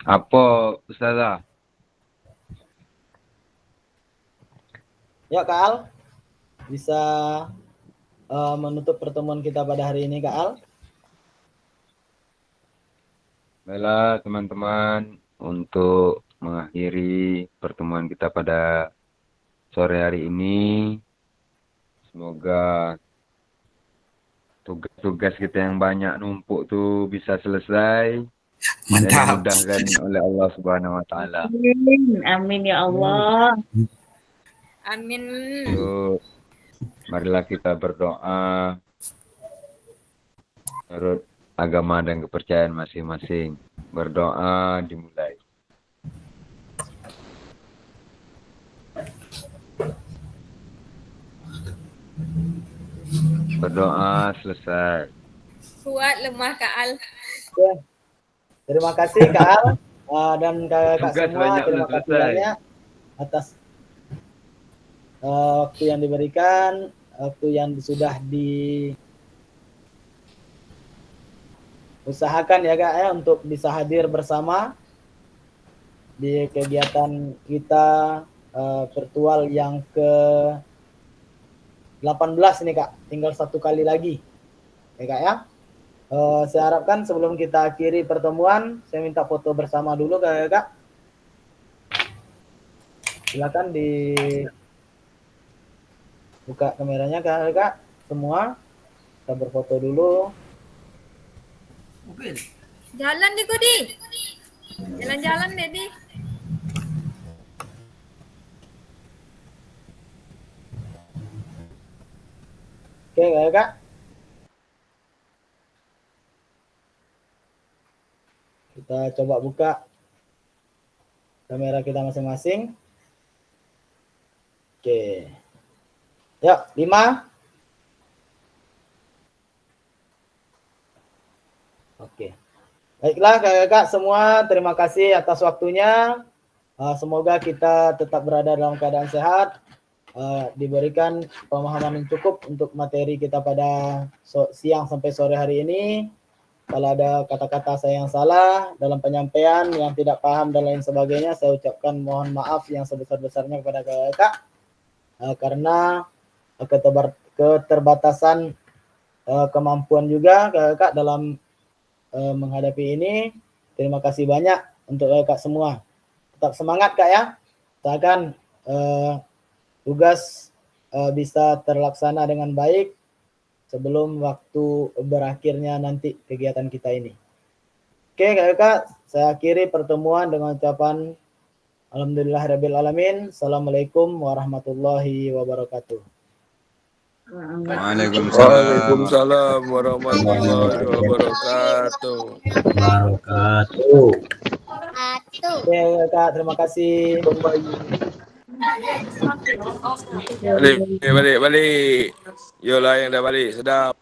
Apa Ustazah? Ya Kak Al, bisa menutup pertemuan kita pada hari ini Kak Al. Baiklah teman-teman, untuk mengakhiri pertemuan kita pada sore hari ini, semoga tugas-tugas kita yang banyak numpuk tuh bisa selesai. Mantap. Dan dimudahkan oleh Allah Subhanahu wa taala. Amin ya Allah. Amin. Yuk, marilah kita berdoa menurut agama dan kepercayaan masing-masing. Berdoa dimulai. Berdoa selesai. Kuat lemah Kak Al. Oke. Terima kasih Kak Al dan kakak Tugas semua. banyak Terima belum kasih selesai. banyak atas waktu yang diberikan, waktu yang sudah diusahakan ya Kak ya untuk bisa hadir bersama di kegiatan kita virtual yang ke-18 nih Kak. Tinggal 1 kali lagi. Ya Kak ya. Saya harapkan sebelum kita akhiri pertemuan, saya minta foto bersama dulu Kak. Silakan buka kameranya Kak. Semua kita berfoto dulu. Jalan di Kodi. Jalan-jalan deh di. Oke Kak. Kita coba buka kamera kita masing-masing. Oke. Yuk, 5. Oke. Baiklah kakak semua, terima kasih atas waktunya. Semoga kita tetap berada dalam keadaan sehat, diberikan pemahaman yang cukup untuk materi kita pada siang sampai sore hari ini. Kalau ada kata-kata saya yang salah dalam penyampaian, yang tidak paham dan lain sebagainya, saya ucapkan mohon maaf yang sebesar-besarnya kepada kakak. Karena keterbatasan kemampuan juga kakak dalam menghadapi ini. Terima kasih banyak untuk kakak semua. Tetap semangat Kak ya. Usahakan tugas bisa terlaksana dengan baik sebelum waktu berakhirnya nanti kegiatan kita ini. Oke kakak, saya akhiri pertemuan dengan ucapan Alhamdulillahirabbil alamin. Assalamualaikum warahmatullahi wabarakatuh. Waalaikumsalam warahmatullahi wabarakatuh. Oke kakak, terima kasih. Balik. Yola yang dah balik, sedap.